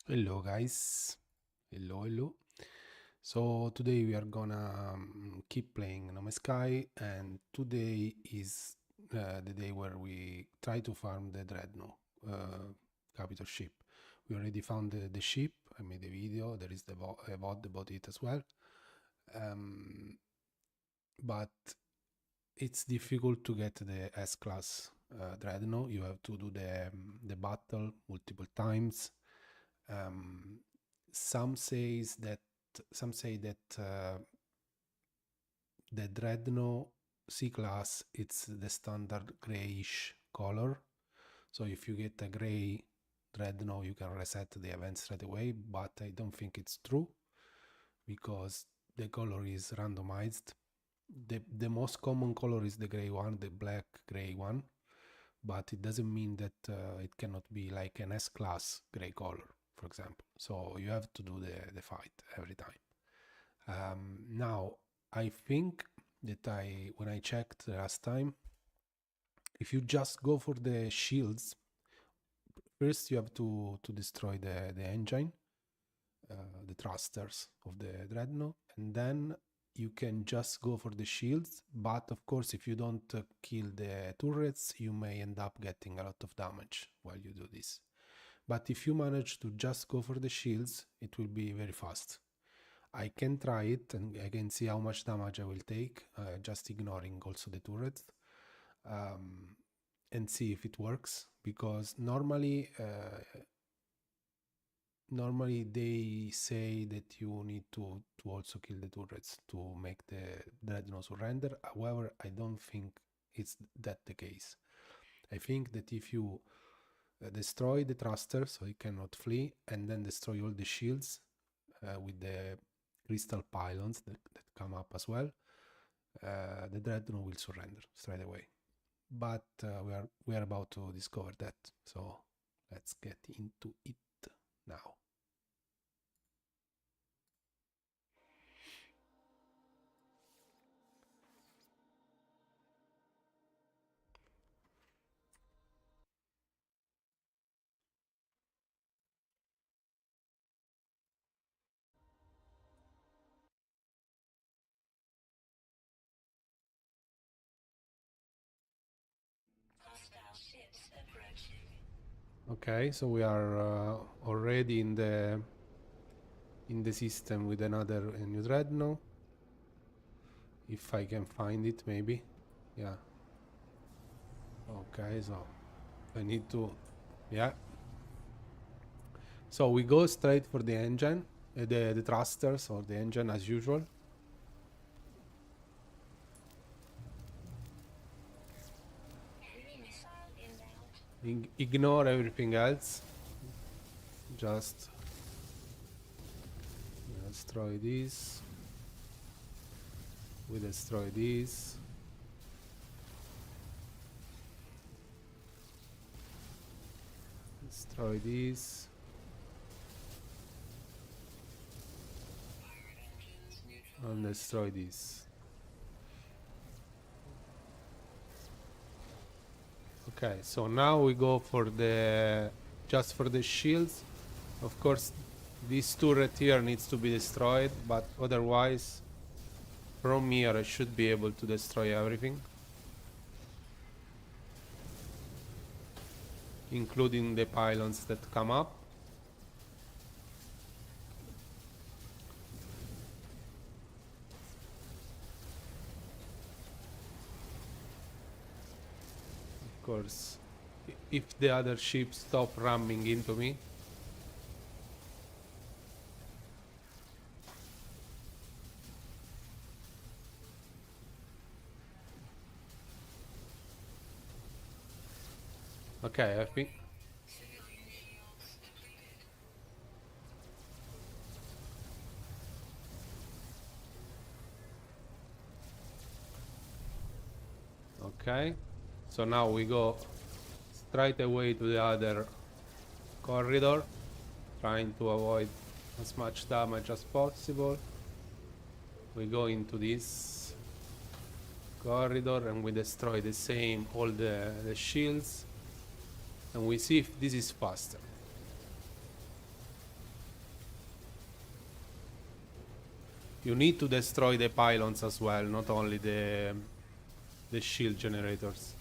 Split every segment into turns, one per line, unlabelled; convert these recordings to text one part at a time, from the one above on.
Hello guys, hello. So today we are gonna keep playing No Man's Sky, and today is the day where we try to farm the Dreadnought capital ship. We already found the ship. I made a video. There is the a VOD about it as well. But it's difficult to get the S class Dreadnought. You have to do the battle multiple times. Um, some says that some say that the Dreadnought C class it's the standard grayish color. So if you get a gray Dreadnought, you can reset the event straight away. But I don't think it's true because the color is randomized. The most common color is the gray one, the black gray one, but it doesn't mean that it cannot be like an S class gray color, for example. So you have to do the fight every time. Now I think that when I checked last time, if you just go for the shields, first you have to destroy the engine, the thrusters of the Dreadnought, and then you can just go for the shields. But of course, if you don't kill the turrets, you may end up getting a lot of damage while you do this. But if you manage to just go for the shields, it will be very fast. I can try it and I can see how much damage I will take, just ignoring also the turrets, and see if it works, because normally they say that you need to also kill the turrets to make the Dreadnought surrender. However, I don't think it's that the case. I think that if you destroy the thruster so he cannot flee, and then destroy all the shields with the crystal pylons that come up as well, the Dreadnought will surrender straight away. But we are about to discover that, so let's get into it now. Okay, so we are already in the system with another new Dreadnought. If I can find it, maybe. Yeah. Okay, so I need to, yeah. So we go straight for the engine, the thrusters or the engine as usual. Ignore everything else. Just destroy this. We destroy this. Destroy this. And destroy this. Okay, so now we go for just for the shields. Of course, this turret here needs to be destroyed, but otherwise, from here I should be able to destroy everything, including the pylons that come up. Of course, if the other ships stop ramming into me. Okay, I think. Okay, so now we go straight away to the other corridor, trying to avoid as much damage as possible. We go into this corridor and we destroy the same, all the shields, and we see if this is faster. You need to destroy the pylons as well, not only the shield generators.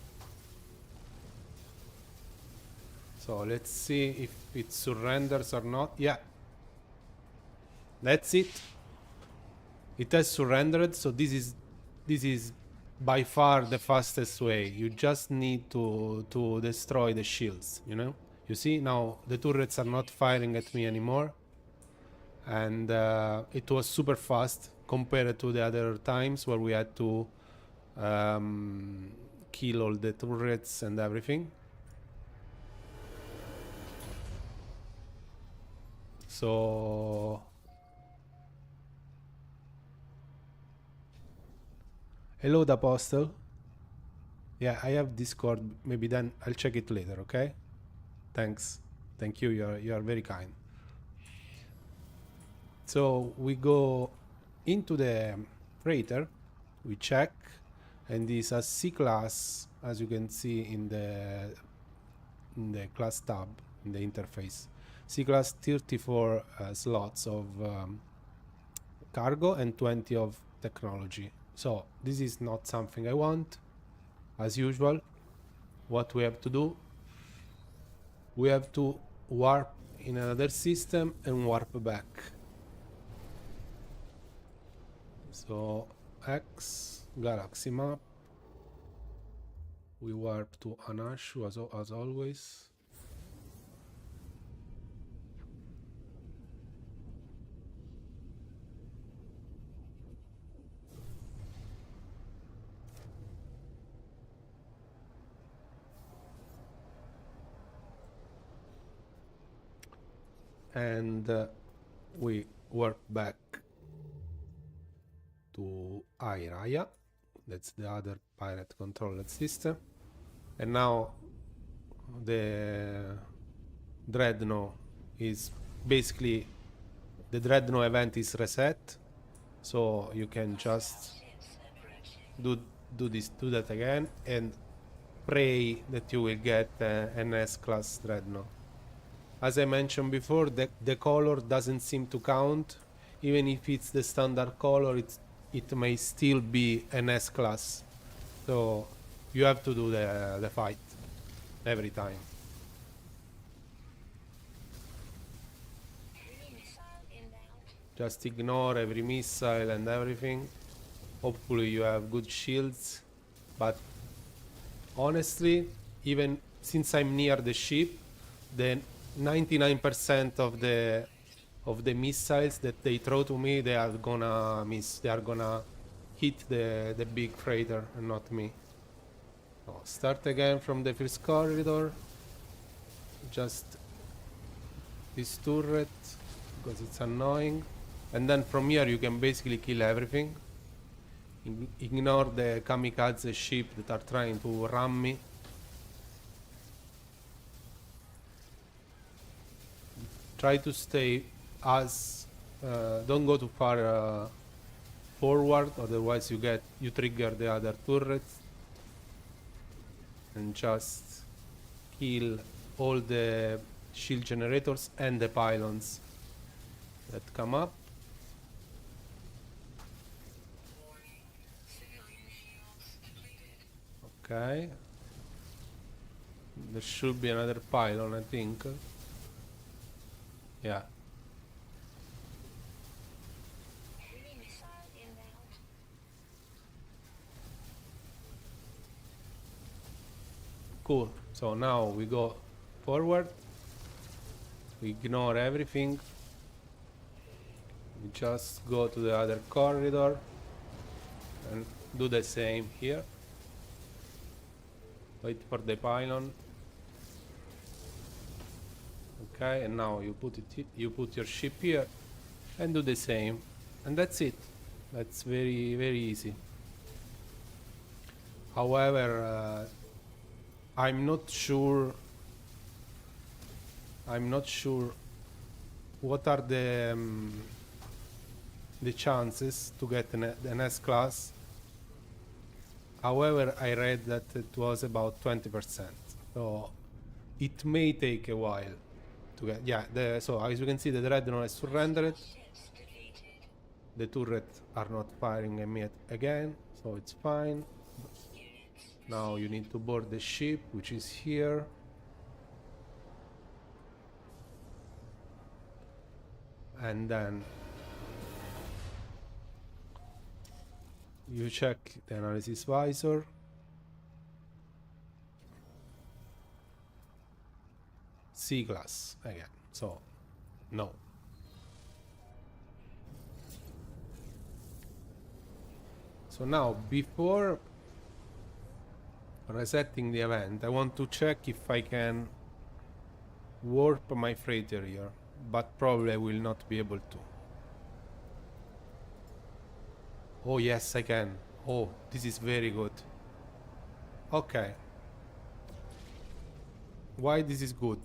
So let's see if it surrenders or not. Yeah, that's it. It has surrendered, so this is by far the fastest way. You just need to destroy the shields, you know? You see, now the turrets are not firing at me anymore. And it was super fast compared to the other times where we had to kill all the turrets and everything. So hello, the Apostle. Yeah, I have Discord. Maybe then I'll check it later. Okay. Thanks. Thank you. You are very kind. So we go into the freighter. We check, and this is a C class, as you can see in the class tab in the interface. C class 34 slots of cargo and 20 of technology. So this is not something I want. As usual, what we have to do, we have to warp in another system and warp back. So X galaxy map, we warp to Anashu as always. And we warp back to Airaya. That's the other pirate controlled system. And now the Dreadnought is basically, the Dreadnought event is reset, so you can just do that again and pray that you will get an S-class Dreadnought. As I mentioned before, the color doesn't seem to count. Even if it's the standard color, it may still be an S-class. So you have to do the fight every time. Just ignore every missile and everything. Hopefully you have good shields. But honestly, even since I'm near the ship, then 99% of the missiles that they throw to me, they are gonna miss. They are gonna hit the big freighter and not me. So start again from the first corridor. Just this turret, because it's annoying. And then from here you can basically kill everything. Ignore the kamikaze ship that are trying to ram me. Try to stay as don't go too far forward, otherwise you trigger the other turrets. And just kill all the shield generators and the pylons that come up. Okay. There should be another pylon, I think. Yeah. Cool. So now we go forward. We ignore everything. We just go to the other corridor and do the same here. Wait for the pylon. Okay, and now you put your ship here and do the same, and that's it. That's very, very easy. However, I'm not sure what are the chances to get an S-class. However, I read that it was about 20%, so it may take a while to get. Yeah, so as you can see, the Dreadnought is surrendered. the turrets are not firing at me again, so it's fine. Now you need to board the ship, which is here. And then you check the analysis visor. C-class again, so no. So now, before resetting the event, I want to check if I can warp my freighter here, but probably I will not be able to. Oh yes, I can. Oh, this is very good. Okay. Why this is good?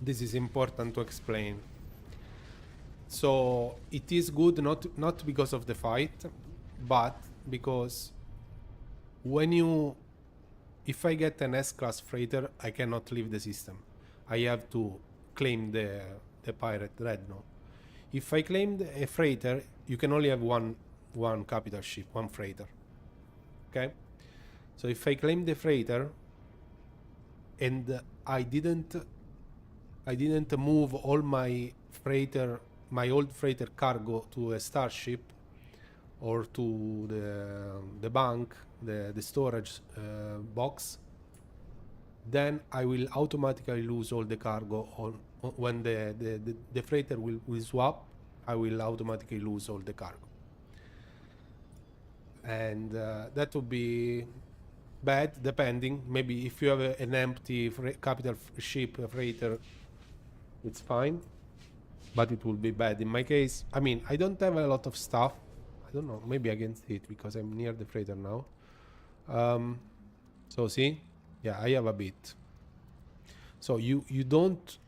This is important to explain. So it is good not because of the fight, but because if I get an S-class freighter, I cannot leave the system. I have to claim the pirate dreadnought. If I claim a freighter, you can only have one capital ship, one freighter. Okay? So if I claim the freighter and I didn't move all my old freighter cargo to a starship or to the bank, the storage box, then I will automatically lose all the cargo when the freighter will swap. I will automatically lose all the cargo, and that would be bad. Depending, maybe if you have an empty capital ship freighter, it's fine, but it will be bad in my case. I mean, I don't have a lot of stuff. I don't know, maybe I can see it because I'm near the freighter now. So see, yeah, I have a bit. So you don't.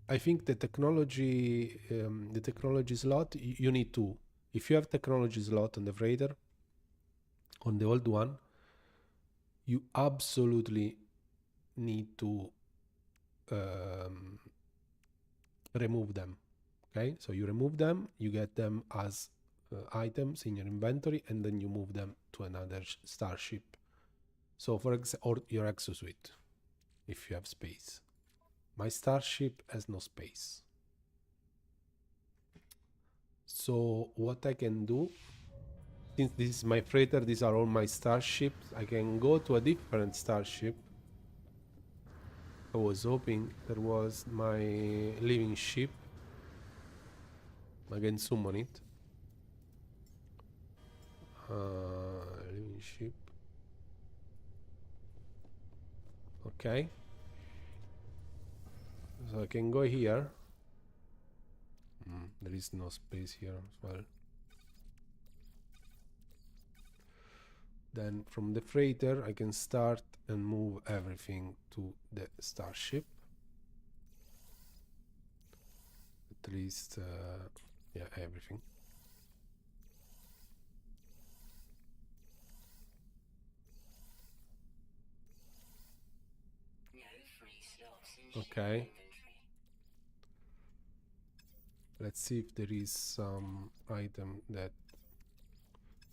I think the technology slot, you need to. If you have technology slot on the freighter, on the old one, you absolutely need to remove them. Okay, so you remove them, you get them as items in your inventory, and then you move them to another starship. So for example, or your exosuite, if you have space. My starship has no space. So what I can do, since this is my freighter, these are all my starships, I can go to a different starship. I was hoping there was my living ship. I can summon it. Living ship. Okay. So I can go here. There is no space here as well. Then from the freighter I can start and move everything to the starship. At least, yeah, everything. Okay. Let's see if there is some item that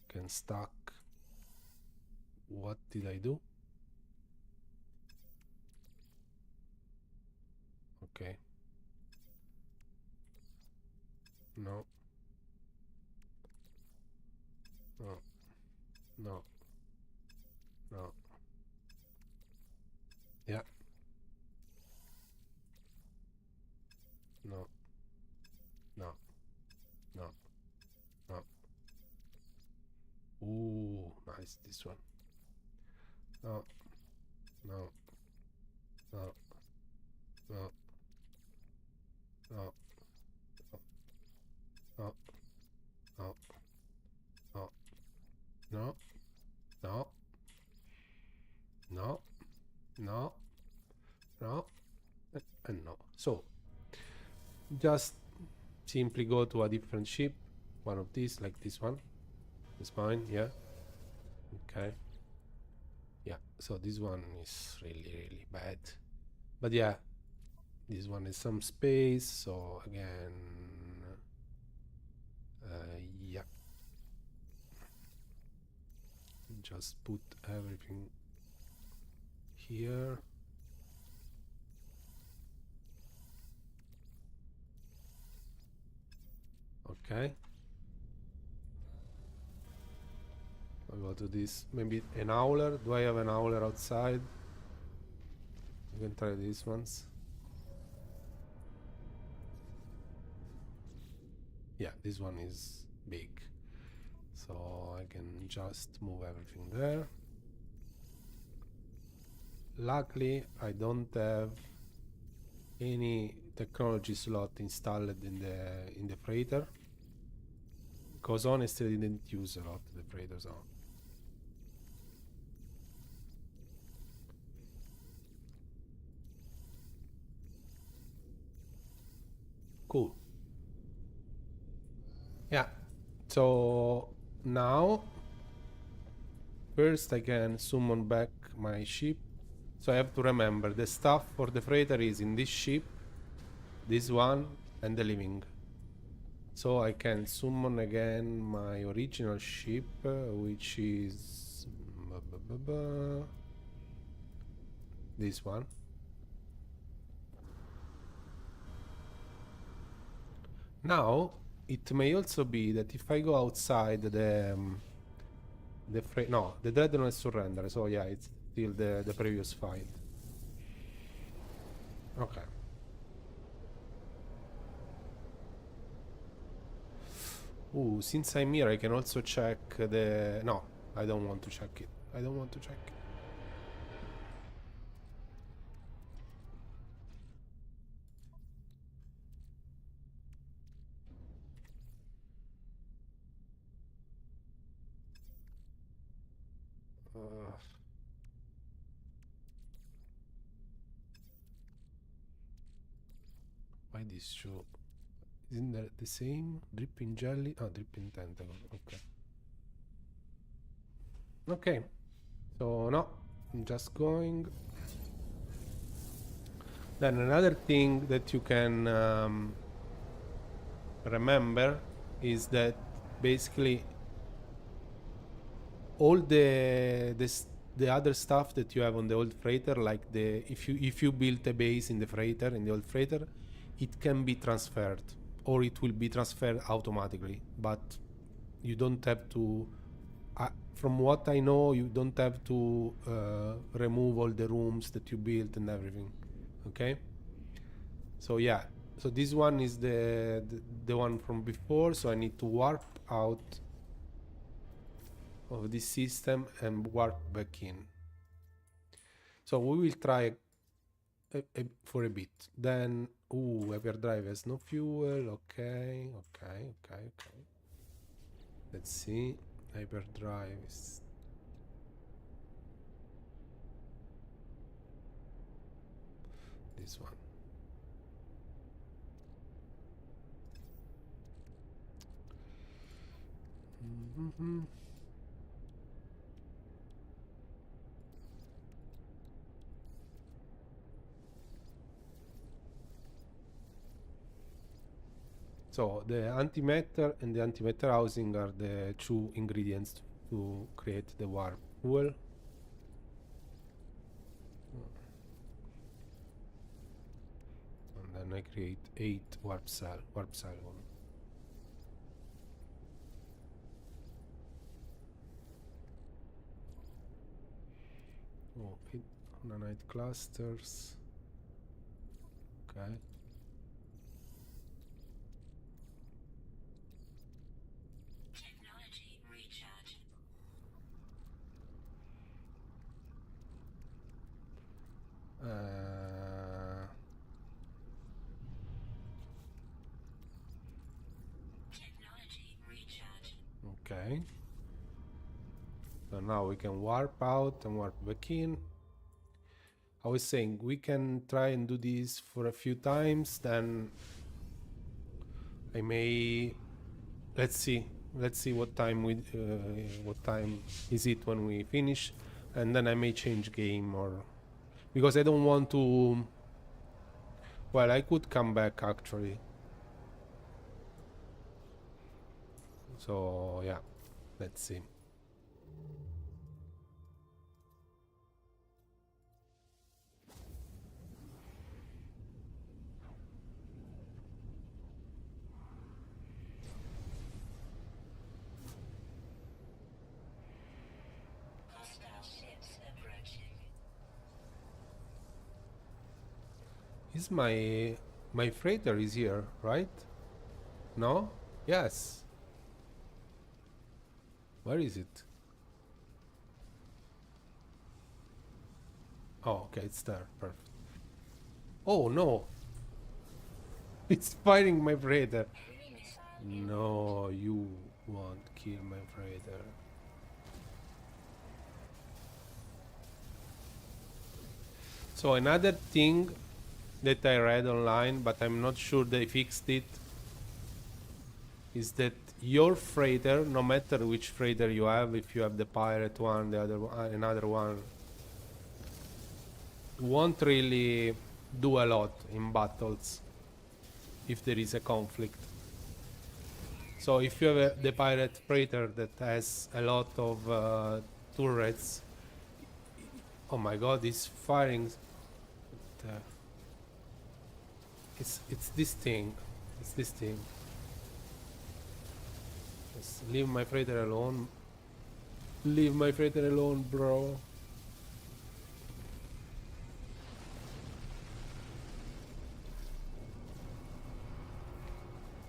can stack. What did I do? Okay. No. No. No. No. Yeah. No. No. No. No. Ooh, nice, this one. No. No. No. No. No. No. No. No. No. No. No. No. No. And no. So just simply go to a different ship, one of these, like this one. It's fine, yeah. Okay. Yeah, so this one is really bad. But yeah, this one is some space, so again, just put everything here. Okay. I'll go to this. Maybe an howler. Do I have an howler outside? You can try these ones. Yeah, this one is big. So I can just move everything there. Luckily, I don't have any technology slot installed in the freighter, because honestly I didn't use a lot the freighter zone. Cool. Yeah, so now first I can summon back my ship. So I have to remember the stuff for the freighter is in this ship, this one, and the living. So I can summon again my original ship, which is this one. Now it may also be that if I go outside the Dreadnought is surrender. So yeah, it's still the previous fight. Okay. Ooh, since I'm here, I can also check the... No, I don't want to check it. I don't want to check it. Why this show? Isn't that the same? Dripping jelly? Oh, dripping tentacle. Okay. Okay. So, no. I'm just going. Then another thing that you can remember is that basically all the other stuff that you have on the old freighter, like if you build a base in the old freighter, it can be transferred, or it will be transferred automatically, but you don't have to. From what I know, you don't have to remove all the rooms that you built and everything. Okay. So yeah. So this one is the one from before. So I need to warp out of this system and warp back in. So we will try for a bit. Then, hyperdrive has no fuel. Okay. Let's see. Hyperdrive is... this one. So the antimatter and the antimatter housing are the two ingredients to create the warp fuel. And then I create 8 warp cell one. Oh, 8 nanite clusters. Okay.
Technology recharge. Technology recharge.
Okay. So now we can warp out and warp back in. I was saying we can try and do this for a few times, then I may... let's see what time what time is it when we finish, and then I may change game, or because I don't want to... well, I could come back actually. So yeah, let's see. Is my freighter is here, right? No? Yes. Where is it? Oh, okay, it's there. Perfect. Oh no! It's firing my freighter. No, you won't kill my freighter. So another thing that I read online, but I'm not sure they fixed it, is that your freighter, no matter which freighter you have, if you have the pirate one, the other one, another one, won't really do a lot in battles if there is a conflict. So if you have the pirate freighter that has a lot of turrets, oh my god, he's firing. It's this thing. It's this thing. Just leave my freighter alone. Leave my freighter alone, bro.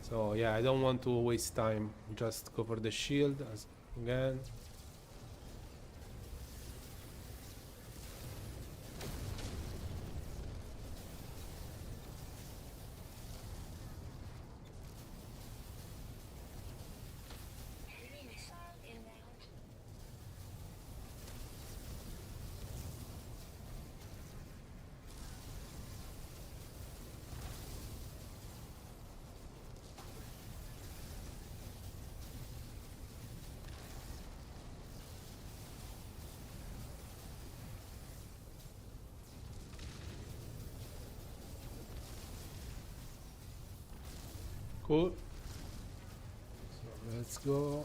So yeah, I don't want to waste time. Just cover the shield again. Cool. So let's go.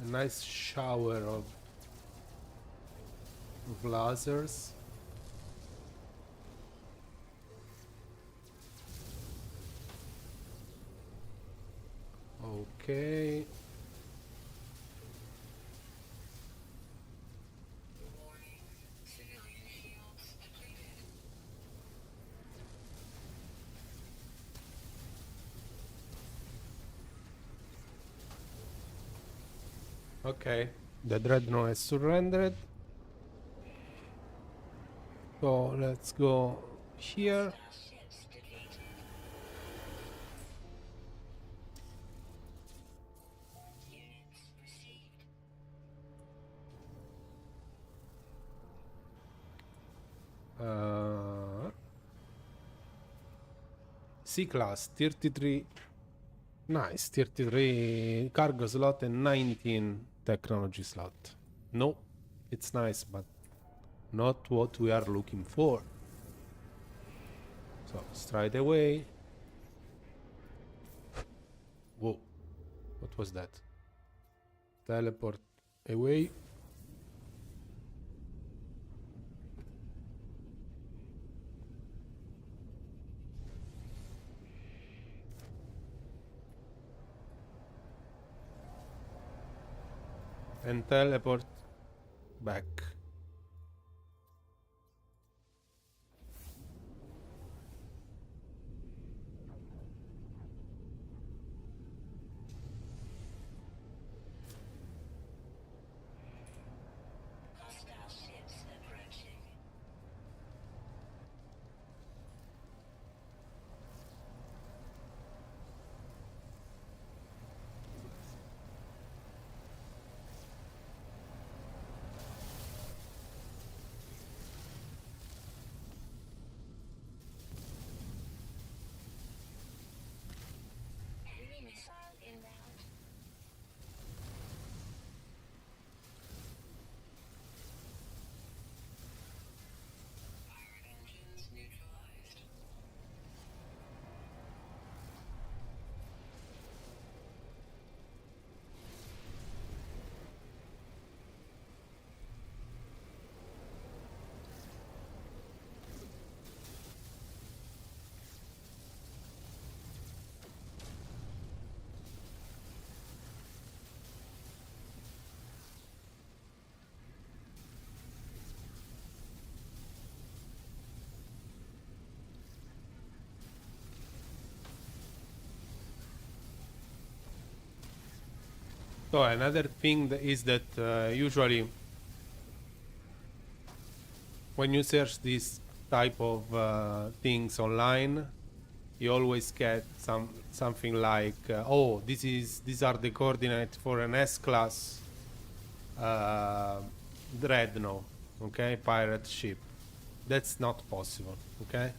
A nice shower of lasers. Okay. Okay. The Dreadnought has surrendered. So let's go here. C-Class 33. Nice, 33 cargo slot and 19 technology slot. No, it's nice, but not what we are looking for. So straight away. Whoa, what was that? Teleport away. And teleport back.
Hostile ships approaching.
So another thing is that usually when you search this type of things online, you always get something like, oh, these are the coordinates for an S-class dreadnought, okay, pirate ship. That's not possible, okay.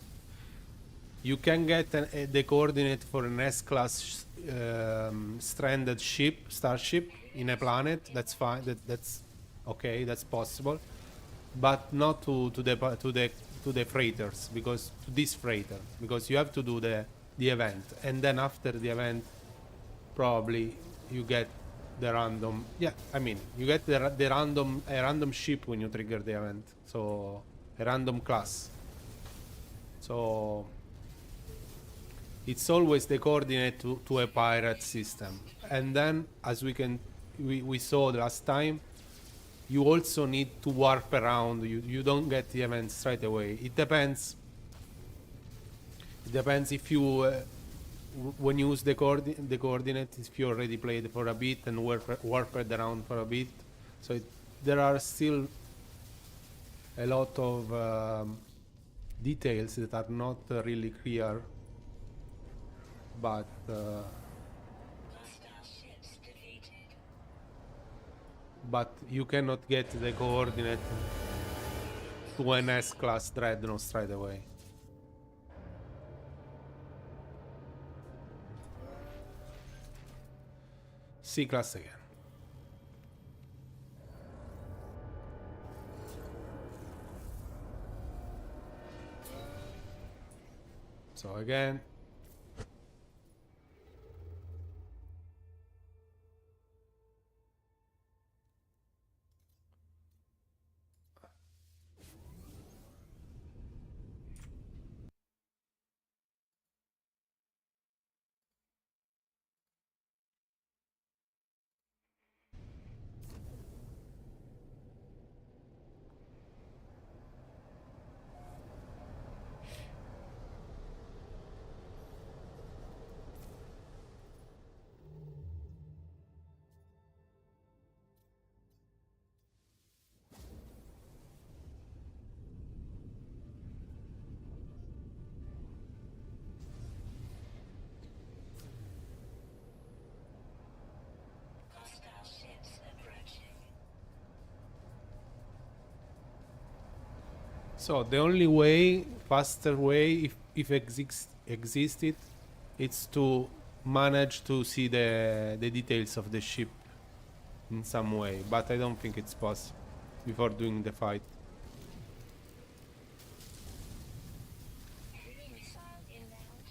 You can get the coordinate for an S-class stranded starship in a planet. That's fine. That's okay. That's possible, but not to the freighters, because to this freighter, because you have to do the event, and then after the event, probably you get the random. Yeah, I mean you get a random ship when you trigger the event. So a random class. So it's always the coordinate to a pirate system. And then, as we saw the last time, you also need to warp around. You don't get the event straight away. It depends. It depends if you when you use the coordinate, if you already played for a bit and warped around for a bit. So there are still a lot of details that are not really clear, but
Hostile ships defeated.
but you cannot get the coordinate to an S-class dreadnought straight away. C-class again. So again,
Hostile ships approaching.
so the only way, faster way, if existed, it's to manage to see the details of the ship in some way, but I don't think it's possible before doing the fight.
Missile inbound.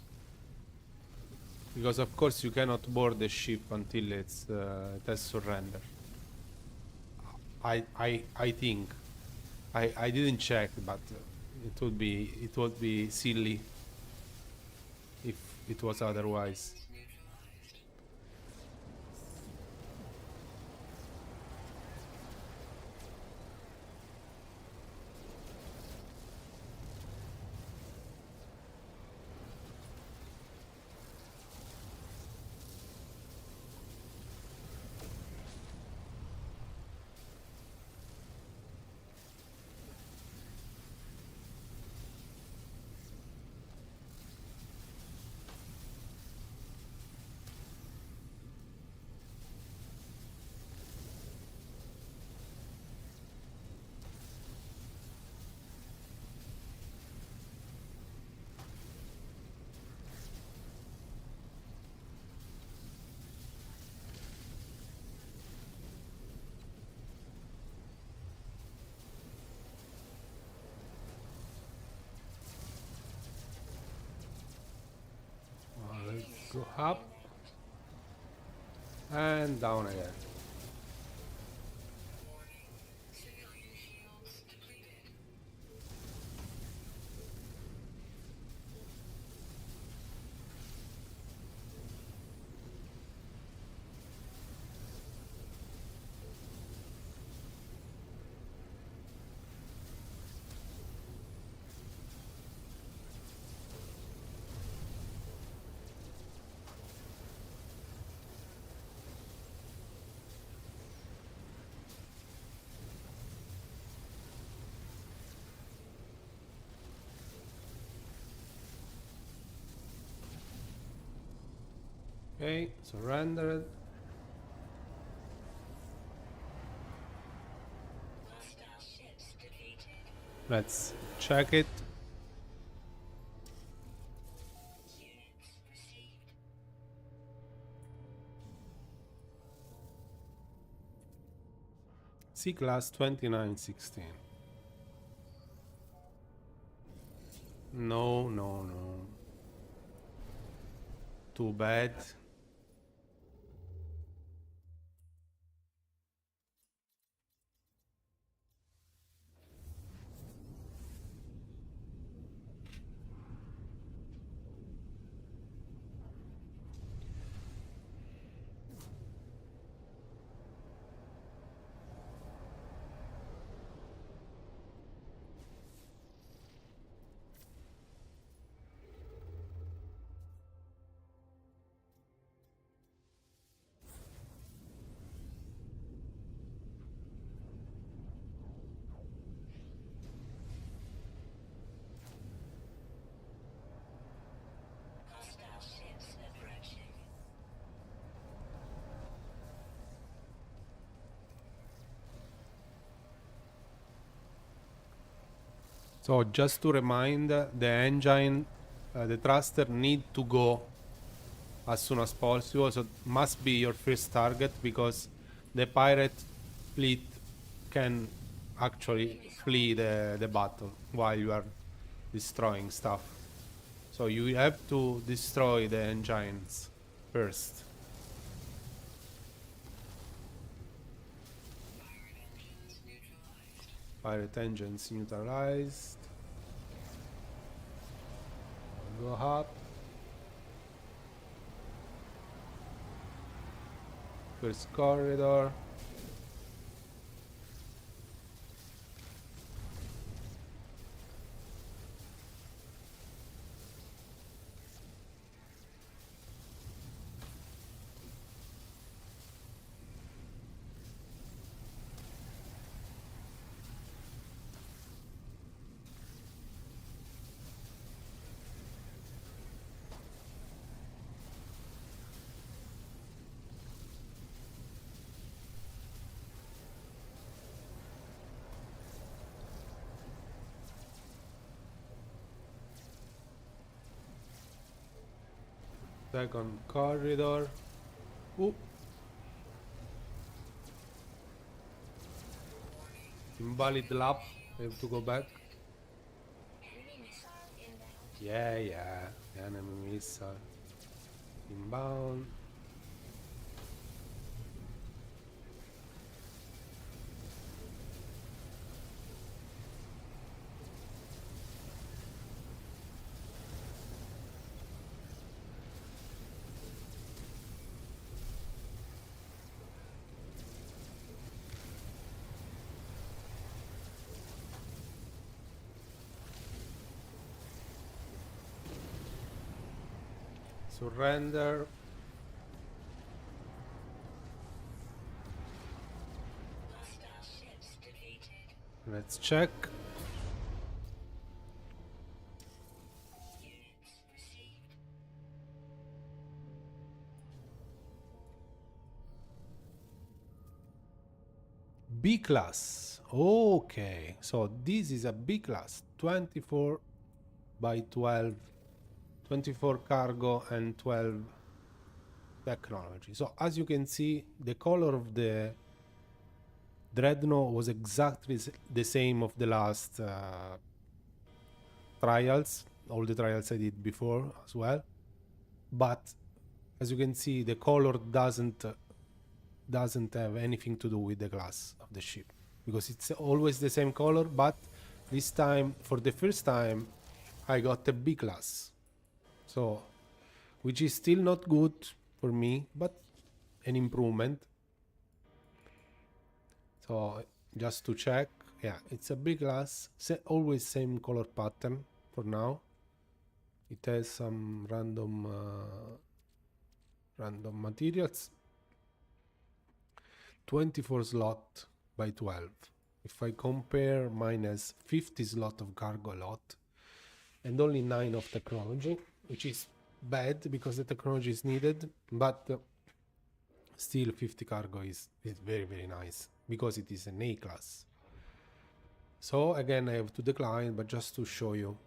Because of course you cannot board the ship until it has surrender. I think I didn't check, but it would be silly if it was otherwise.
Neutralized.
Let's go up and down again.
Warning. Civilian shields depleted.
Okay, surrendered.
Hostile ships defeated.
Let's check it.
Units received.
C-Class 2916. No, no, no. Too bad.
Hostile ships approaching.
So just to remind, the engine, the thruster need to go as soon as possible. So must be your first target because the pirate fleet can actually flee the battle while you are destroying stuff. So you have to destroy the engines first.
Pirate engines neutralized.
Pirate engines neutralized. Go up. First corridor. Second corridor. Ooh. Invalid lap. I have to go back.
Enemy missile inbound.
Yeah, yeah. Enemy missile. Inbound. Surrender.
Hostile ships defeated.
Let's check.
Units received.
B class. Okay, so this is a B class. 24 by 12. 24 cargo and 12 technology. So as you can see, the color of the Dreadnought was exactly the same of the last trials, all the trials I did before as well. But as you can see, the color doesn't have anything to do with the class of the ship because it's always the same color. But this time, for the first time, I got a B class. So, which is still not good for me, but an improvement. So just to check, yeah, it's a big glass, always same color pattern for now. It has some random materials. 24 slot by 12. If I compare, mine has 50 slot of cargo lot and only 9 of technology, which is bad because the technology is needed, but still 50 cargo is very, very nice because it is an A class. So again, I have to decline, but just to show you.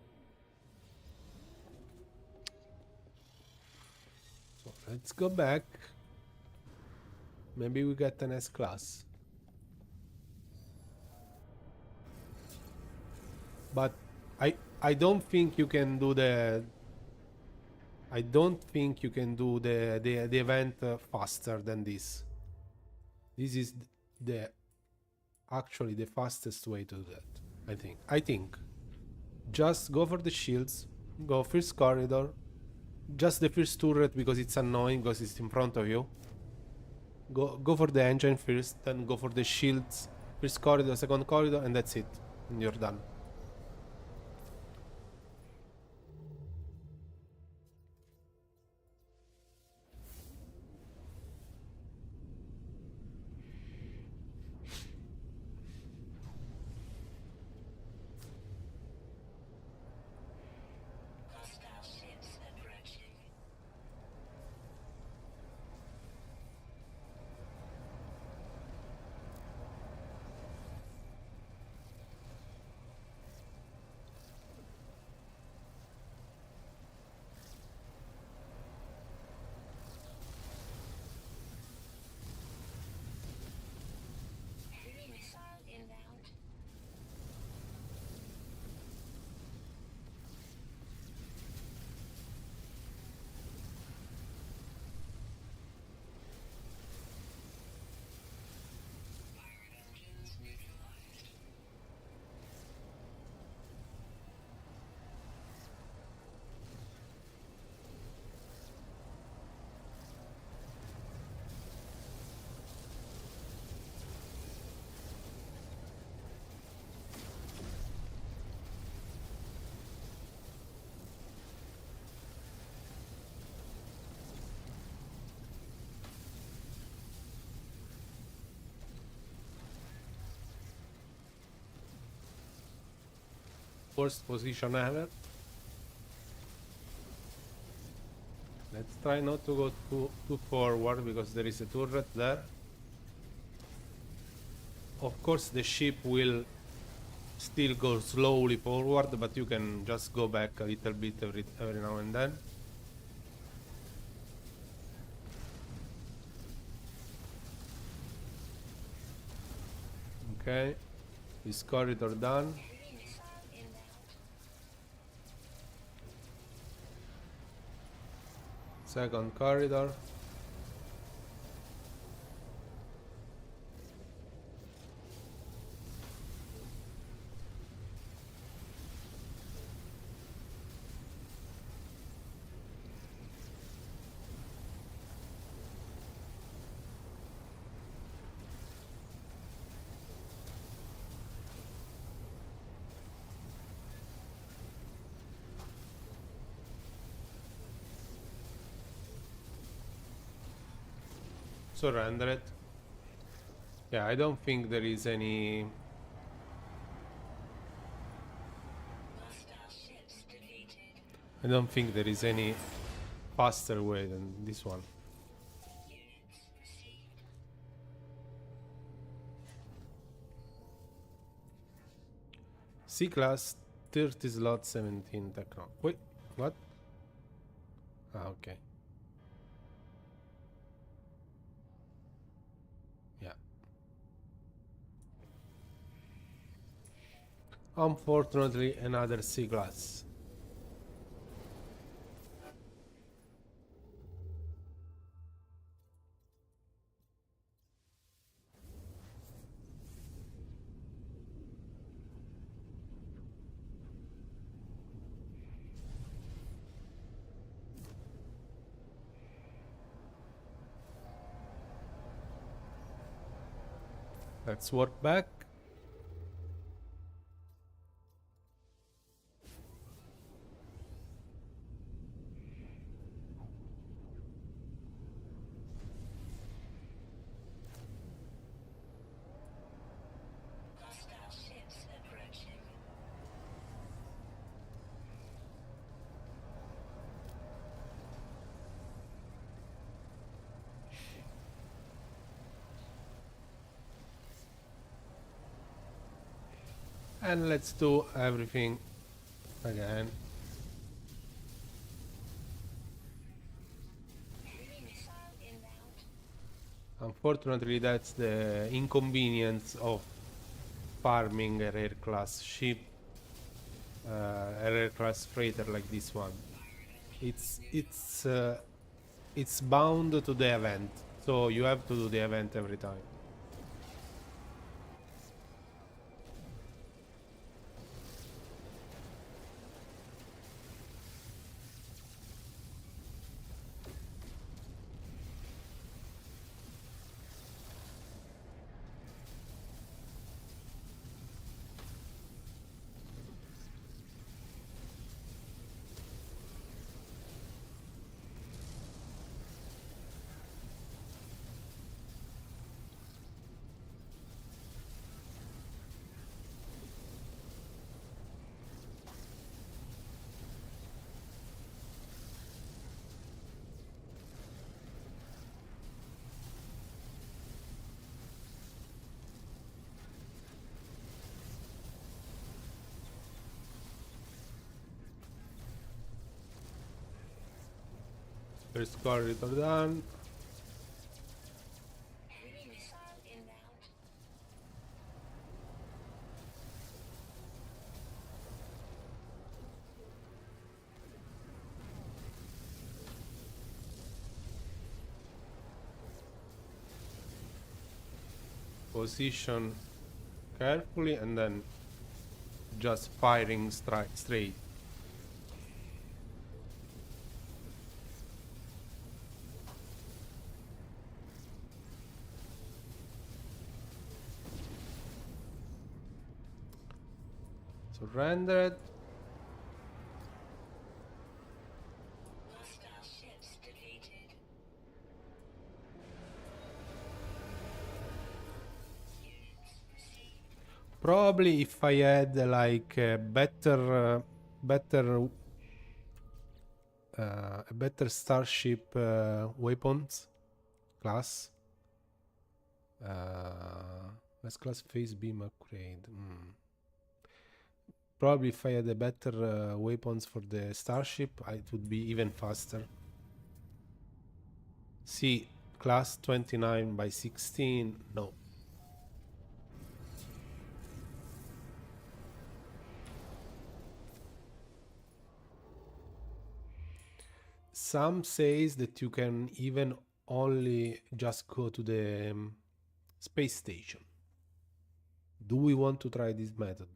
So let's go back. Maybe we get an S class. But I don't think you can do the the event faster than this. This is actually the fastest way to do that. I think just go for the shields, go first corridor, just the first turret because it's annoying because it's in front of you. Go for the engine first, then go for the shields, first corridor, second corridor, and that's it. And you're done.
Hostile ships approaching. Enemy missile inbound. Fired engines neutralized.
Worst position ever. Let's try not to go too forward because there is a turret there. Of course the ship will still go slowly forward, but you can just go back a little bit every now and then. Okay, this corridor done.
Enemy missile inbound.
Second corridor. Surrender it. Yeah, I don't think there is any.
Hostile ships defeated.
I don't think there is any faster way than this one.
Units received.
C class 30 slot 17 techno. Wait, what? Ah, okay. Yeah. Unfortunately, another C class. Let's work back.
Hostile ships approaching.
And let's do everything again.
Heavy missile inbound.
Unfortunately, that's the inconvenience of farming a rare class ship, a rare class freighter like this one. It's bound to the event, so you have to do the event every time. First corridor done.
Heavy missile inbound.
Position carefully and then just firing straight. Surrendered.
Hostile ships defeated. Units received.
Probably if I had like a better starship weapons class. Let's class phase beam upgrade. Probably if I had a better weapons for the starship, it would be even faster. See, class 29 by 16, no. Some says that you can even only just go to the space station. Do we want to try this method?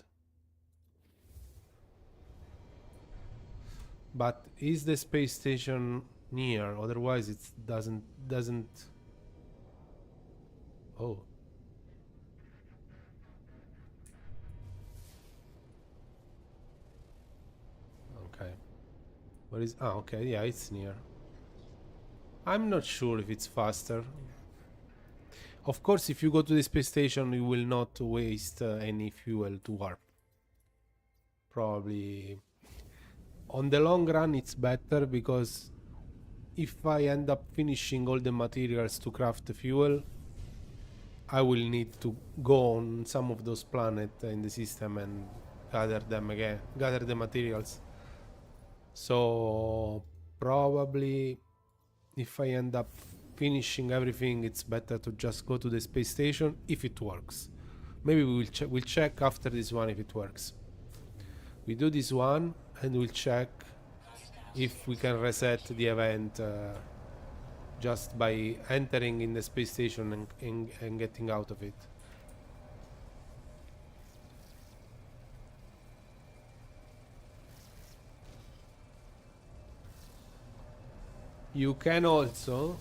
But is the space station near? Otherwise it doesn't. Oh. Okay. Where is? Ah, okay. Yeah, it's near. I'm not sure if it's faster. Of course, if you go to the space station, you will not waste any fuel to warp. Probably. On the long run, it's better because if I end up finishing all the materials to craft the fuel, I will need to go on some of those planets in the system and gather them again, gather the materials. So probably if I end up finishing everything, it's better to just go to the space station if it works. Maybe we'll check after this one if it works. We do this one and we'll check if we can reset the event just by entering in the space station and getting out of it. You can also,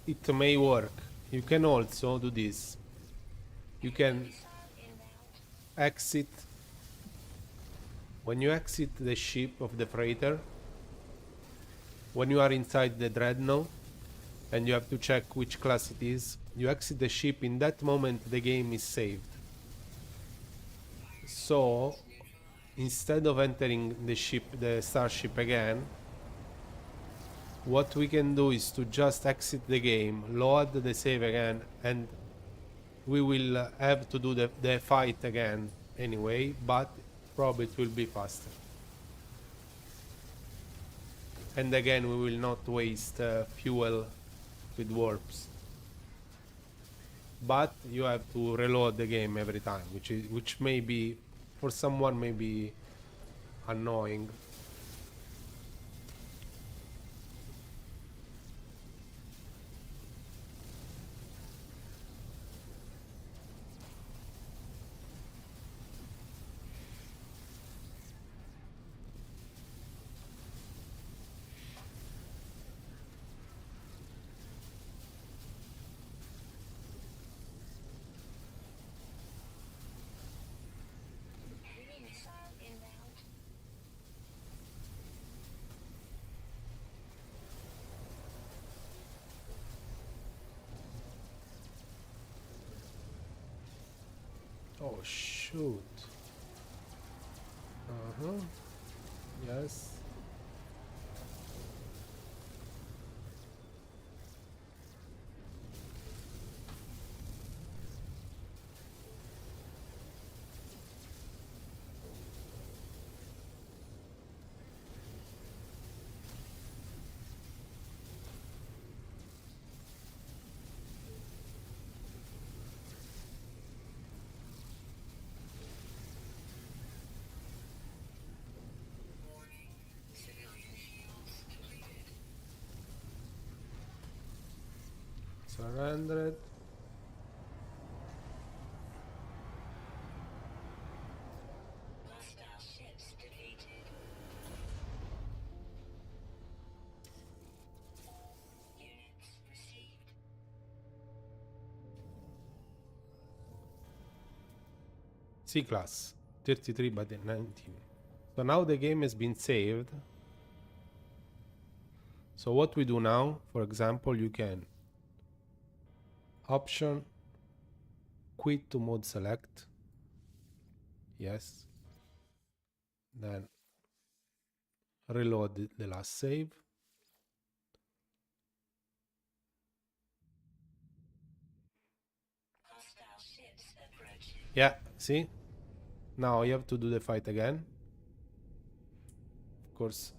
it may work, you can also do this. You can exit. When you exit the ship of the freighter, when you are inside the Dreadnought and you have to check which class it is, you exit the ship. In that moment the game is saved. So instead of entering the ship, the starship again, what we can do is to just exit the game, load the save again, and we will have to do the fight again anyway, but probably it will be faster. And again, we will not waste fuel with warps. But you have to reload the game every time, which may be, for someone, may be annoying.
Enemy missile inbound.
Oh shoot. Uh-huh. Yes.
Warning. Civilian shields depleted.
Surrendered.
Hostile ships defeated. Units received.
C-Class 33 by the 19. So now the game has been saved. So what we do now, for example, you can option quit to mode select. Yes. Then reload the last save.
Hostile ships approaching.
Yeah, see? Now you have to do the fight again. Of course.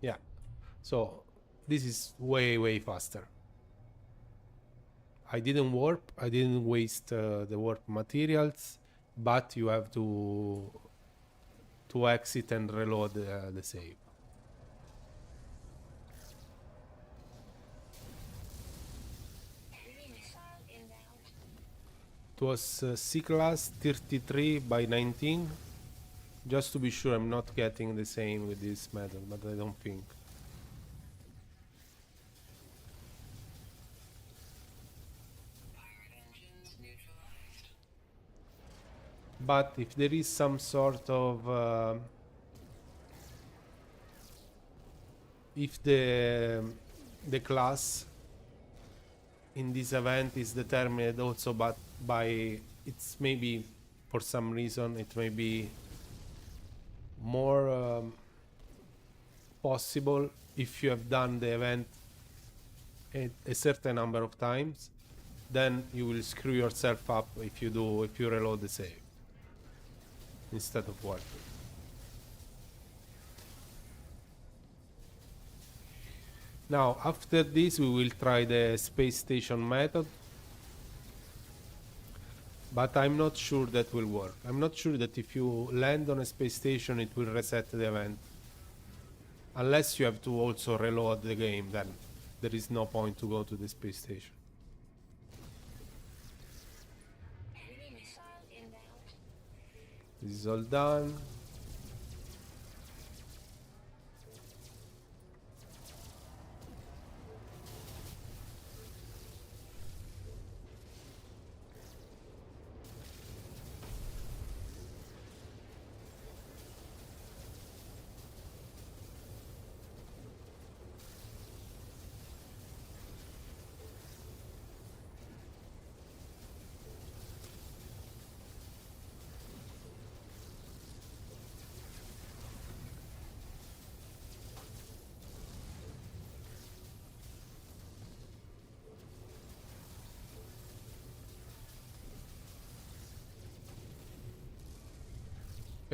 Yeah. So this is way faster. I didn't warp, I didn't waste the warp materials, but you have to exit and reload the save.
Enemy missile inbound.
It was C-Class 33 by 19. Just to be sure I'm not getting the same with this method, but I don't think.
Pirate engines neutralized.
But if there is some sort of if the class in this event is determined also but by it's maybe for some reason it may be more possible if you have done the event a certain number of times, then you will screw yourself up if you reload the save instead of warping. Now after this we will try the space station method, but I'm not sure that will work. I'm not sure that if you land on a space station it will reset the event. Unless you have to also reload the game, then there is no point to go to the space station.
Enemy missile inbound.
This is all done.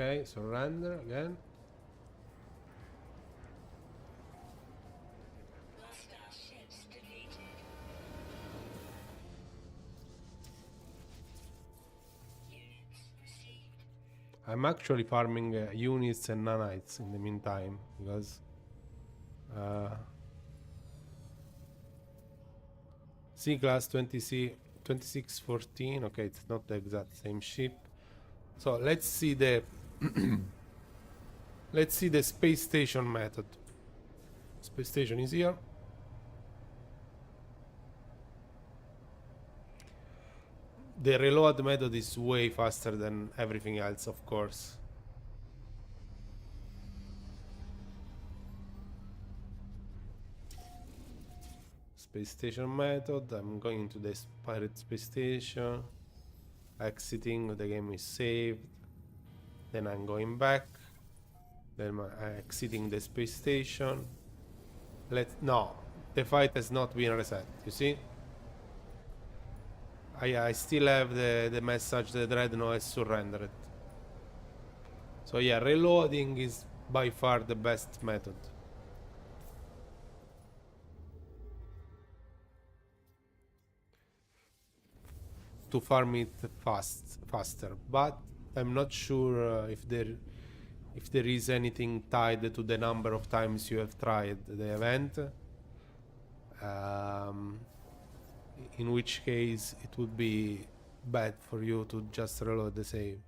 Okay, surrender again.
Hostile ships defeated. Units received.
I'm actually farming units and nanites in the meantime because C class 2614. Okay, it's not the exact same ship. So let's see the let's see the space station method. Space station is here. The reload method is way faster than everything else, of course. Space station method. I'm going to the pirate space station. Exiting, the game is saved. Then I'm going back. Then I'm exiting the space station. No, the fight has not been reset. You see? I still have the message the Dreadnought has surrendered. So yeah, reloading is by far the best method. To farm it faster, but I'm not sure if there is anything tied to the number of times you have tried the event. In which case it would be bad for you to just reload the save.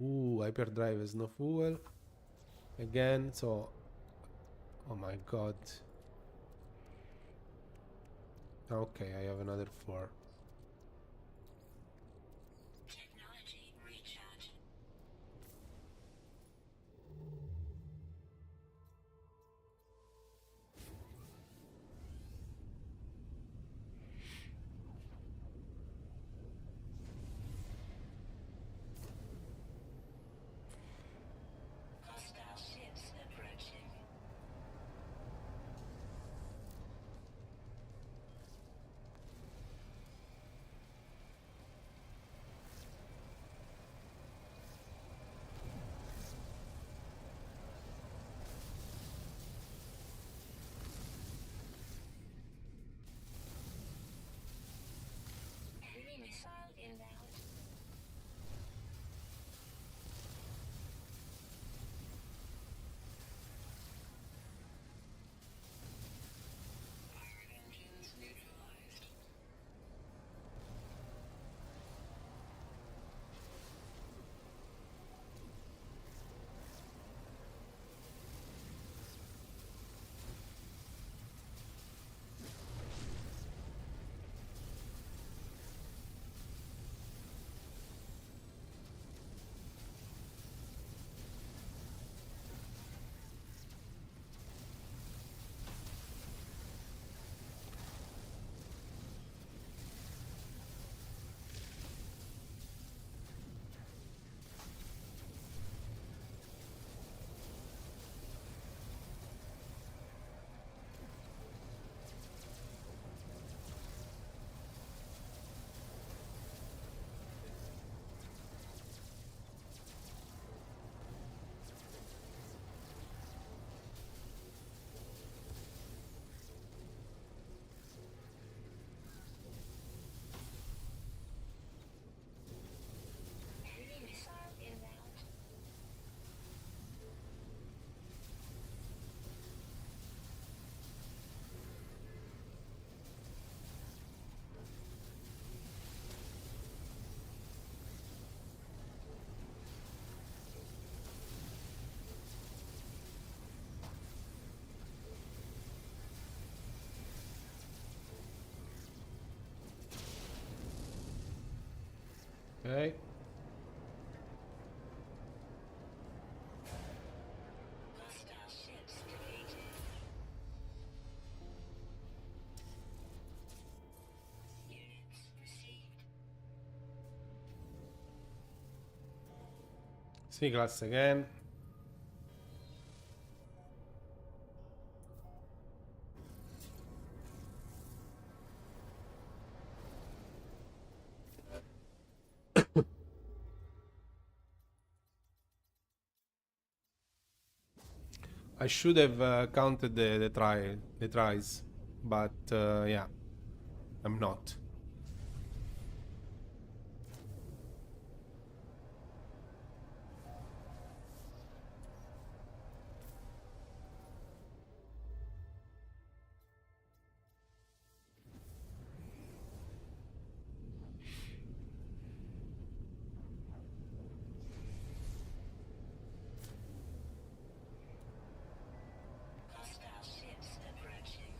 Ooh, hyperdrive has no fuel again, so oh my god. Okay, I have another 4.
Technology recharge. Hostile ships approaching. Enemy missile inbound. Pirate engines neutralized. Enemy missile inbound.
Okay.
Hostile ships defeated. Units received.
C class again. I should have counted the tries, but yeah, I'm not.
Hostile ships approaching.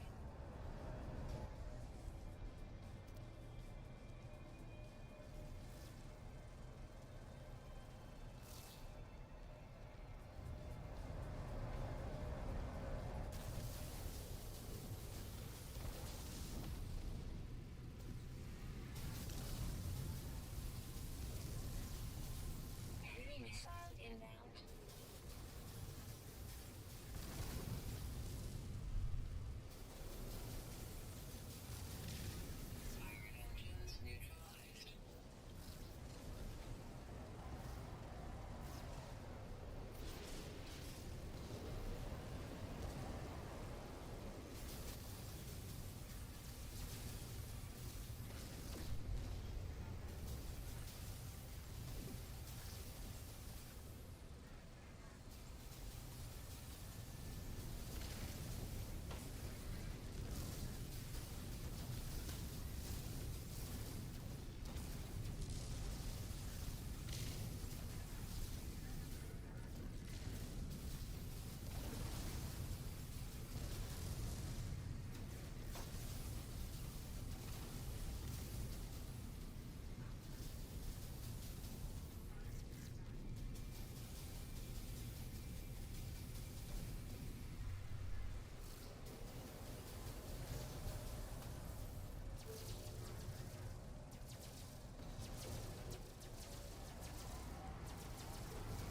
Enemy missile inbound. Pirate engines neutralized.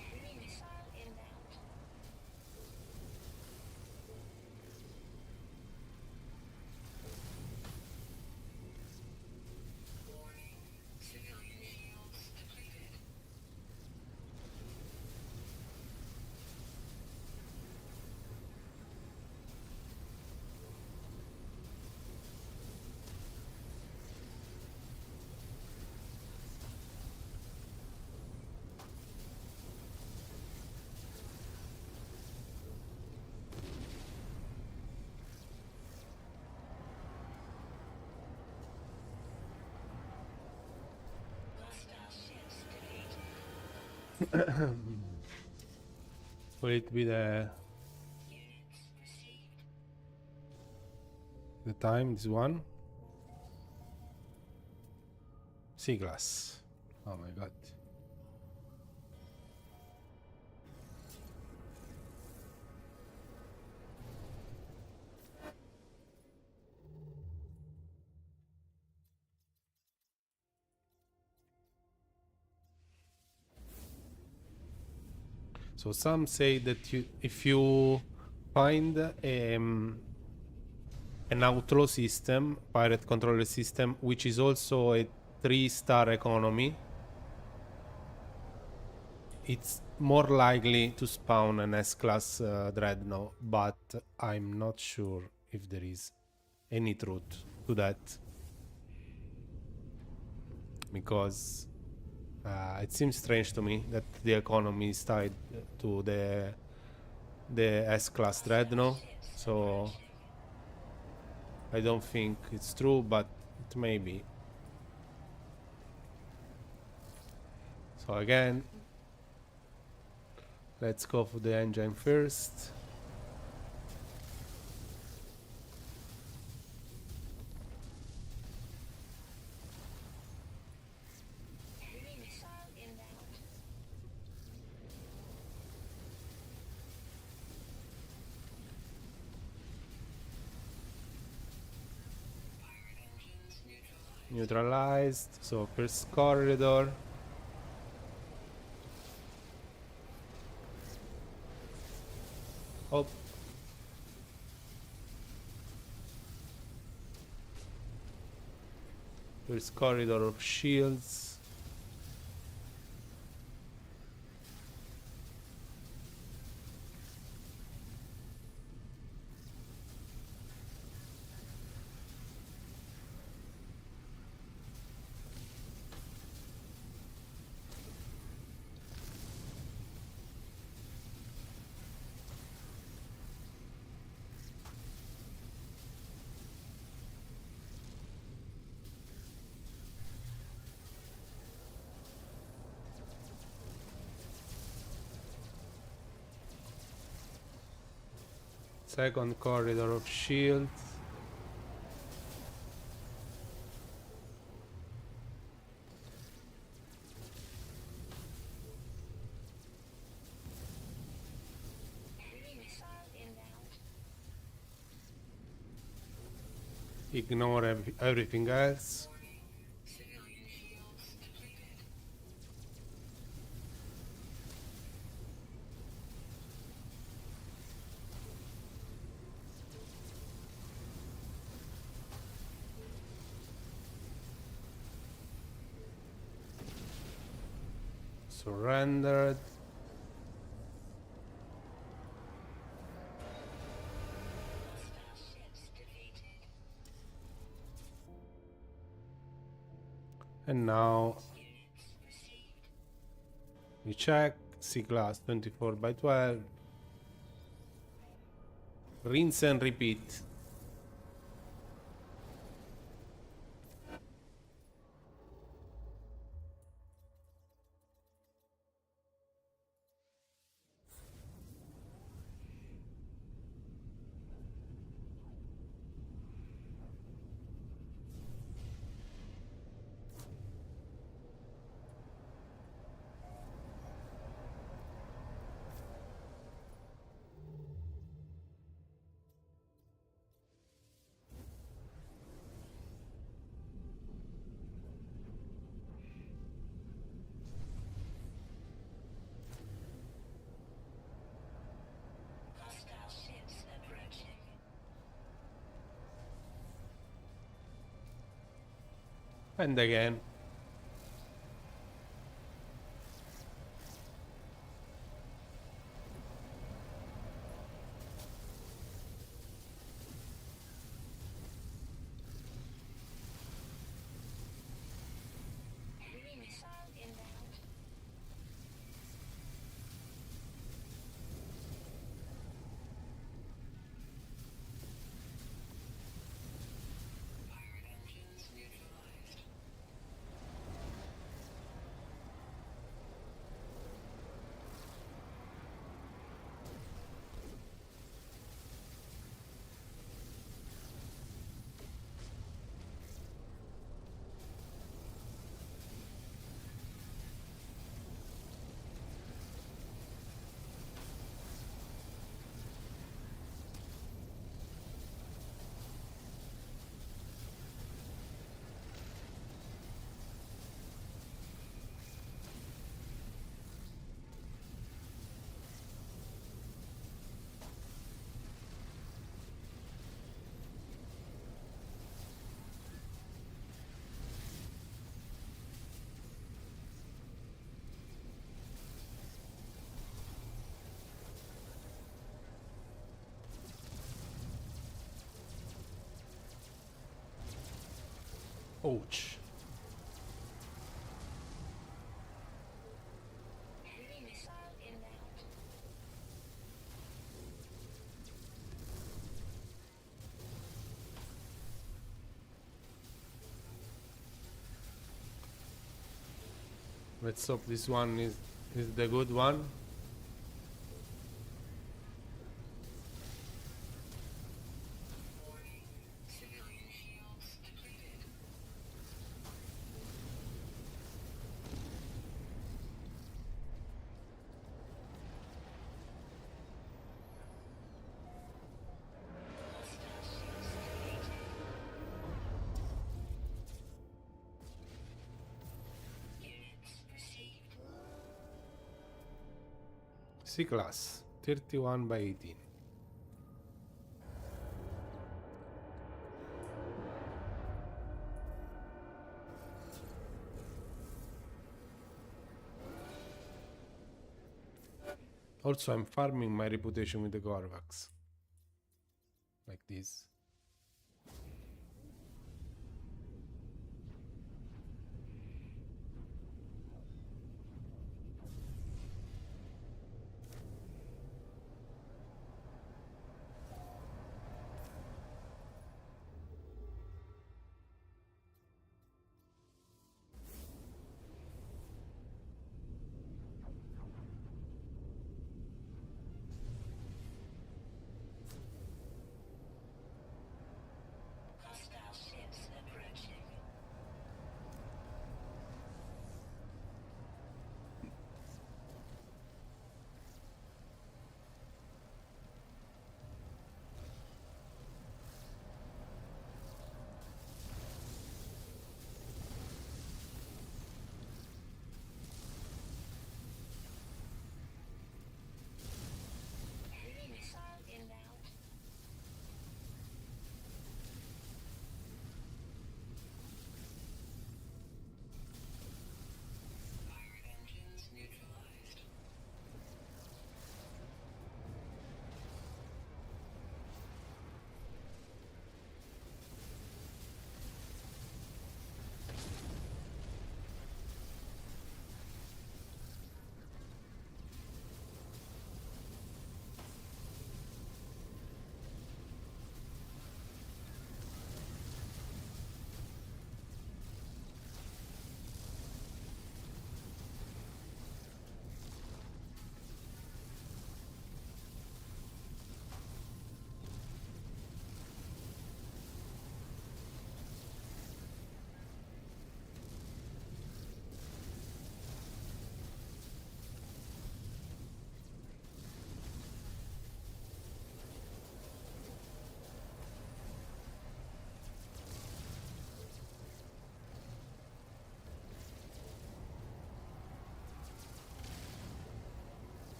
Enemy missile inbound. Warning. Civilian shields depleted. Hostile ships defeated.
Will it be the
Units received.
time? This one? C-Class. Oh my god. So some say that if you find an outlaw system, pirate controller system, which is also a 3-star economy, it's more likely to spawn an S-class Dreadnought, but I'm not sure if there is any truth to that. Because it seems strange to me that the economy is tied to the S-class Dreadnought, so I don't think it's true, but it may be. So again, let's go for the engine first.
Enemy missile inbound. Pirate engines neutralized.
Neutralized. So first corridor. Oh. First corridor of shields. Second corridor of shields.
Enemy missile inbound.
Ignore everything else.
Warning. Civilian shields depleted.
Surrendered.
Hostile ships defeated.
And now
Units received.
we check C-Class 24 by 12. Rinse and repeat.
Hostile ships approaching.
And again.
Enemy missile inbound. Pirate engines neutralized.
Ouch.
Enemy missile inbound.
Let's hope this one is the good one.
Warning. Civilian shields depleted. Hostile ships defeated. Units received.
C-Class 31 by 18. Also, I'm farming my reputation with the Corvax. Like this.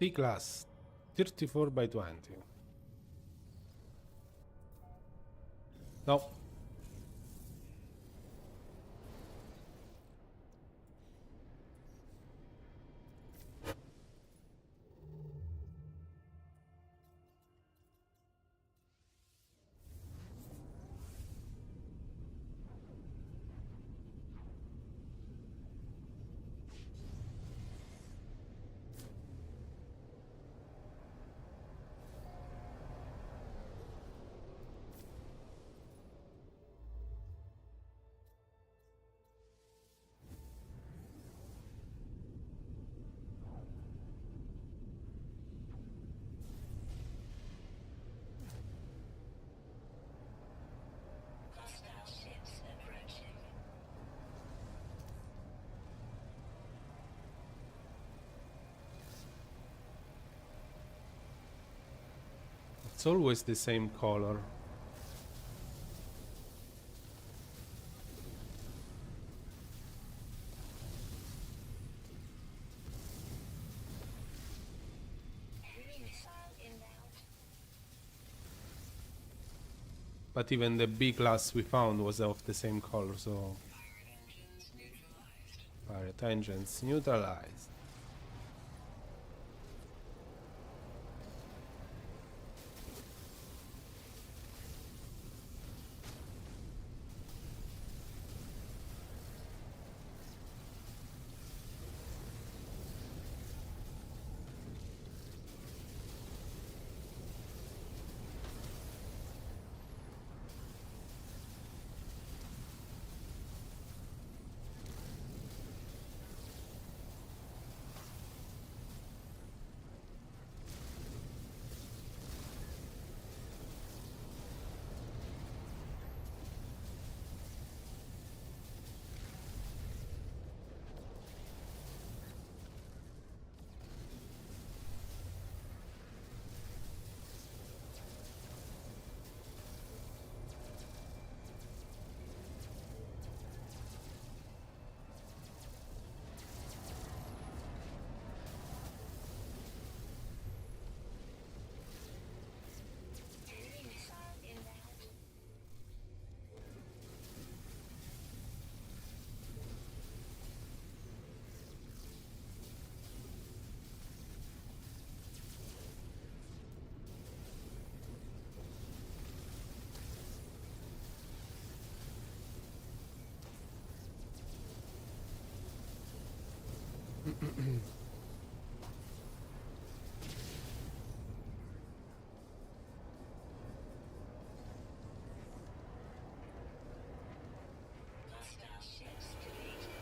C-Class 34 by 20. No.
Hostile ships approaching.
It's always the same color.
Enemy missile inbound.
But even the B-Class we found was of the same color, so...
Pirate engines neutralized.
Pirate engines neutralized.
Enemy missile inbound. Hostile ships defeated.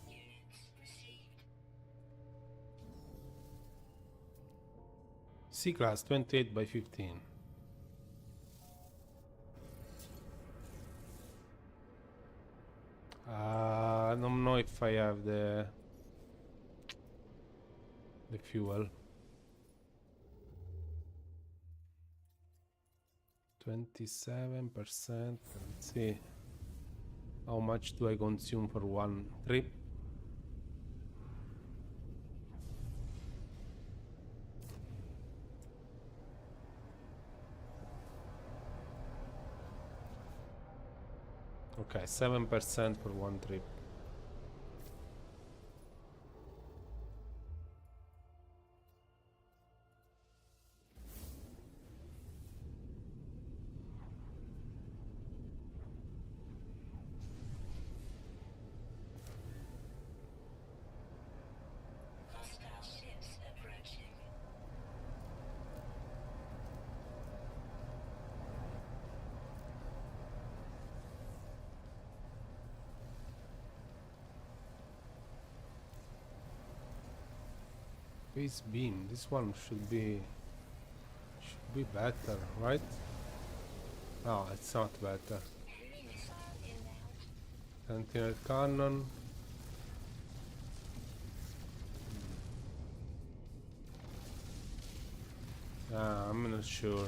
Units received.
C-Class 28 by 15. I don't know if I have the fuel. 27%. Let's see. How much do I consume for one trip? Okay, 7% for one trip.
Hostile ships approaching.
Base beam. This one should be better, right? No, it's not better.
Enemy missile inbound.
Sentinel cannon. I'm not sure.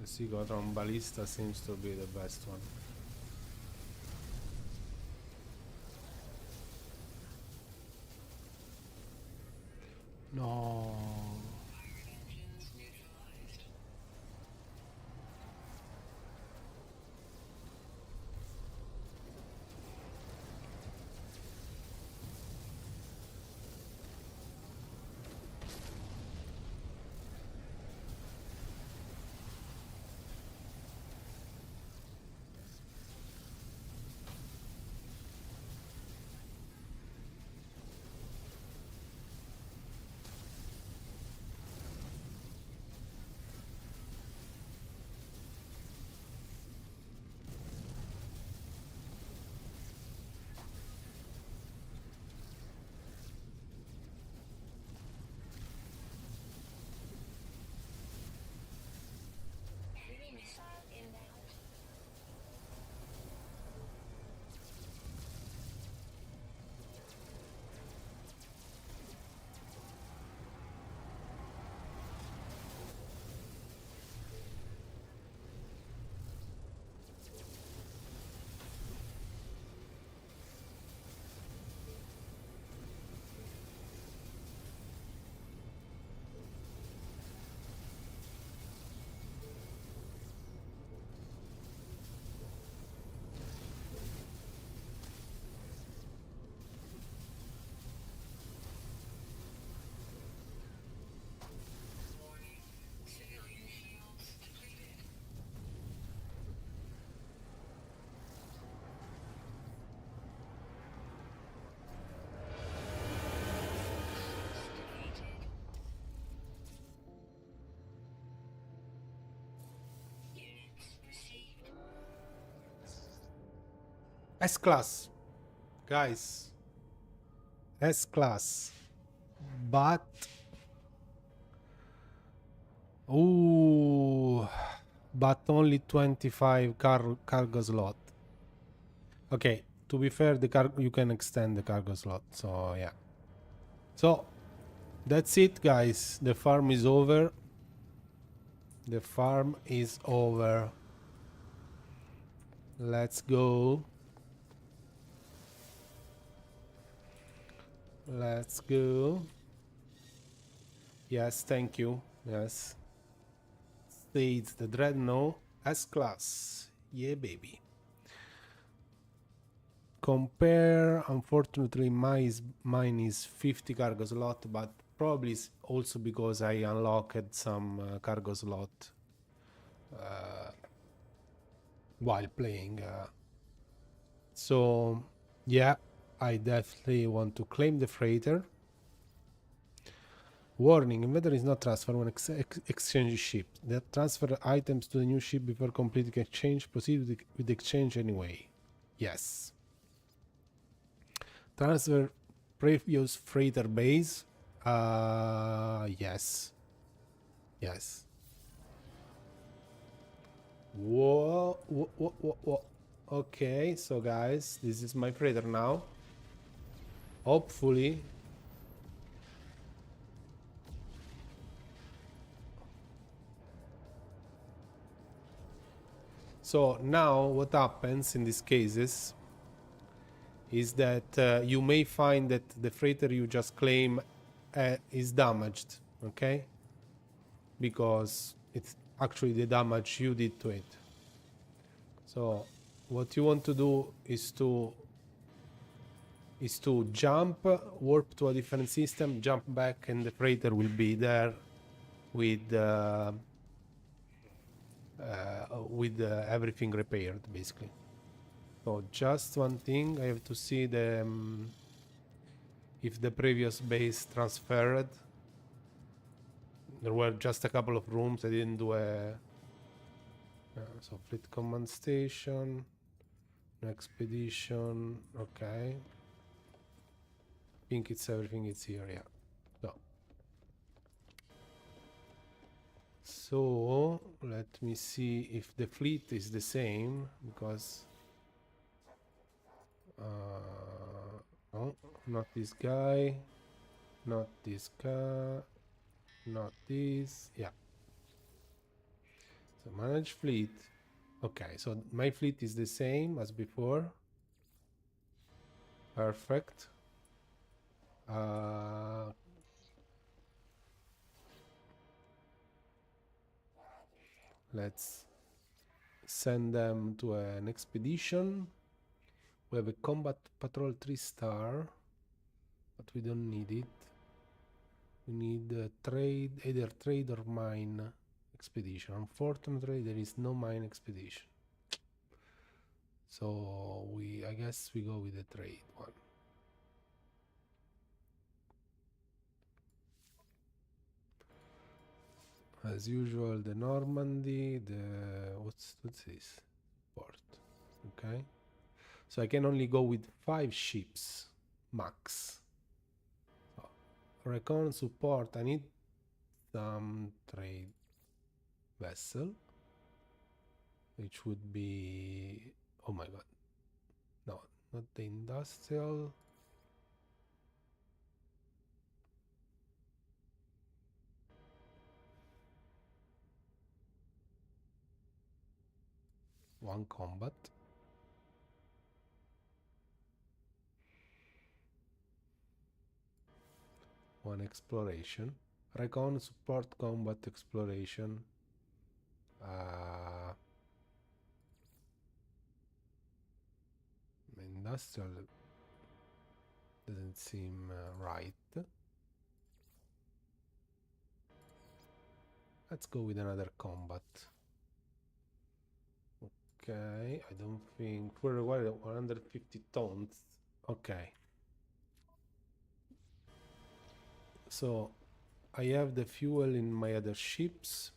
The Psychotron Ballista seems to be the best one. No.
Engines neutralized. Heavy missile inbound. Warning. Civilian shields depleted. Defeated. Units received.
S-Class. Guys. S-Class. But... Ooh... But only 25 cargo slot. Okay, to be fair, you can extend the cargo slot, so yeah. So, that's it, guys. The farm is over. The farm is over. Let's go. Let's go. Yes, thank you. Yes. States the Dreadnought S-Class. Yeah, baby. Compare, unfortunately, mine is 50 cargo slot, but probably it's also because I unlocked some cargo slot while playing. So, yeah, I definitely want to claim the freighter. Warning, inventory is not transferred when exchange is shipped. That transfer items to the new ship before completing exchange. Proceed with the exchange anyway. Yes. Transfer previous freighter base. Yes. Yes. Whoa, whoa, whoa, whoa, whoa. Okay, so guys, this is my freighter now. Hopefully. So now what happens in these cases is that you may find that the freighter you just claim is damaged, okay? Because it's actually the damage you did to it. So what you want to do is to jump, warp to a different system, jump back, and the freighter will be there with everything repaired, basically. So just one thing, I have to see the if the previous base transferred. There were just a couple of rooms. I didn't do a so fleet command station, expedition. Okay, I think it's everything. It's here, yeah. So let me see if the fleet is the same, because no, not this guy, not this guy, not this. Yeah. So manage fleet. Okay, so my fleet is the same as before. Perfect. Let's send them to an expedition. We have a combat patrol 3-star, but we don't need it. We need trade, either trade or mine expedition. Unfortunately, there is no mine expedition. So I guess we go with the trade one. As usual, the Normandy, what's this? Port. Okay. So I can only go with 5 ships max. So, recon support, I need some trade vessel, which would be, oh my god, no, not the industrial. One combat. One exploration. Recon support combat exploration. Industrial doesn't seem right. Let's go with another combat. Okay, I don't think we require 150 tons. Okay. So I have the fuel in my other ships.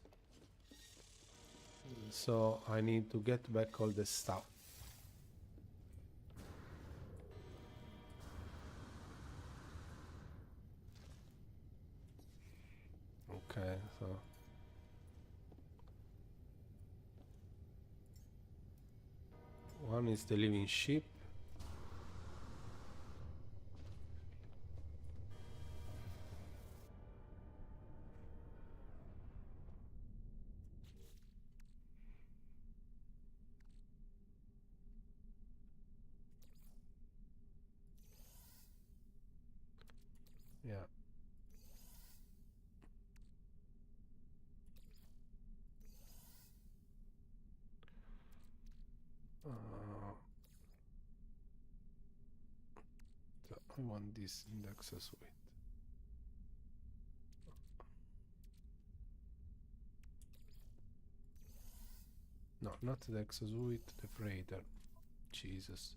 So I need to get back all the stuff. Okay, so one is the living ship. Yeah. So I want this index as well. No, not the exosuit, the freighter. Jesus.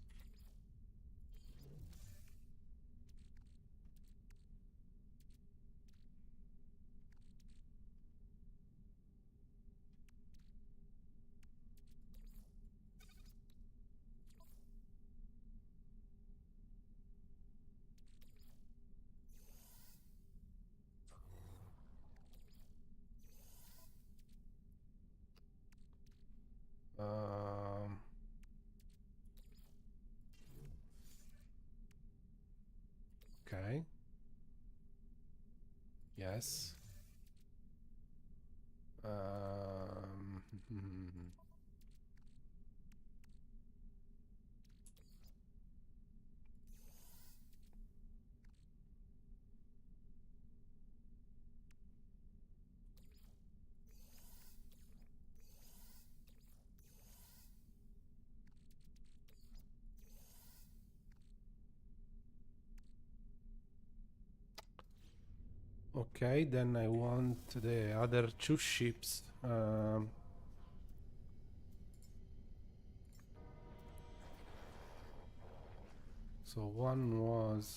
Okay. Yes. Okay, then I want the other 2 ships. So one was...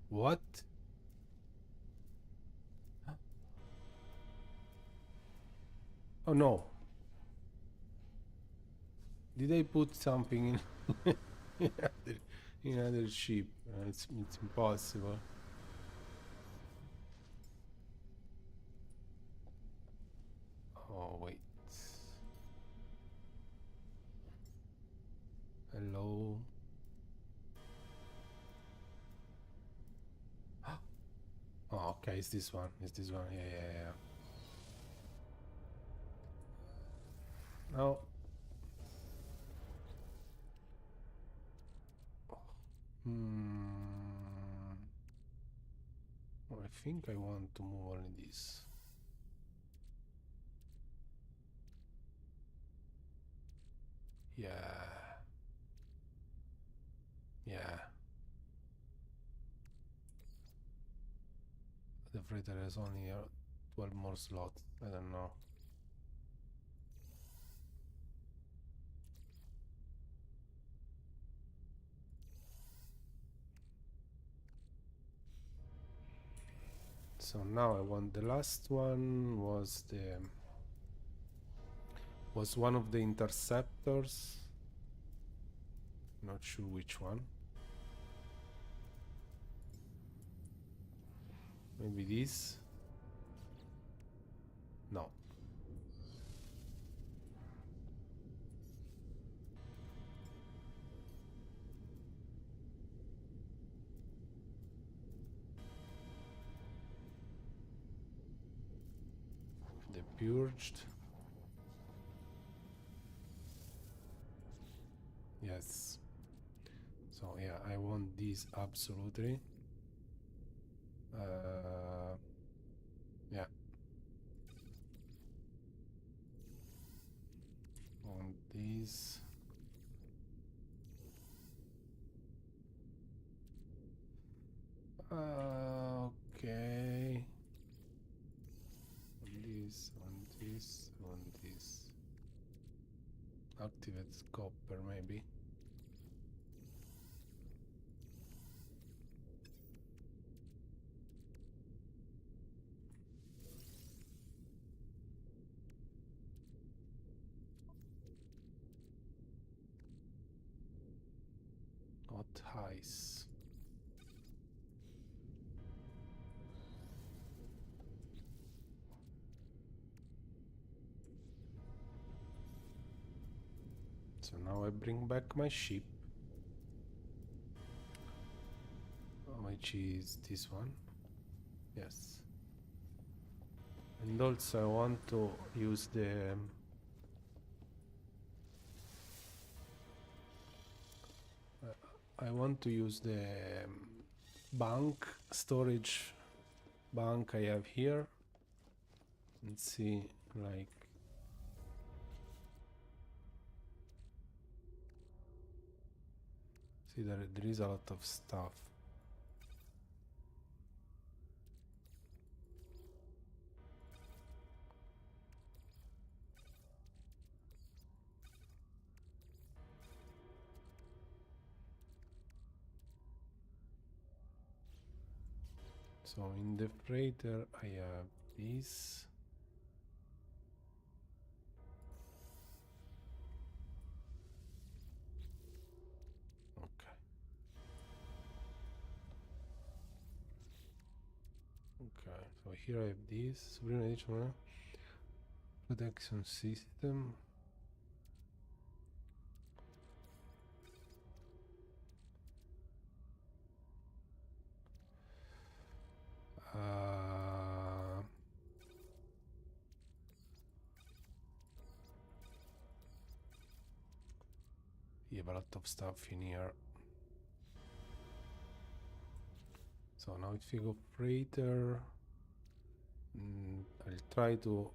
What? Oh no. Did I put something in in another ship? It's impossible. Oh wait. Hello. Oh, okay. Okay, it's this one. It's this one. Yeah. Now. Well, I think I want to move only this. Yeah. The freighter has only 12 more slots. I don't know. So now I want the last one was one of the interceptors. Not sure which one. Maybe this. No. The purged. Yes. So yeah, I want these absolutely. Yeah. Want these. Okay. On this. Activate copper maybe. Hot ice. So now I bring back my ship, which is this one. Yes. And also I want to use the bank storage bank I have here. Let's see, like there is a lot of stuff. So in the freighter I have this. Okay. Okay, so here I have this protection system. You have a lot of stuff in here. So now if you go freighter, I'll try to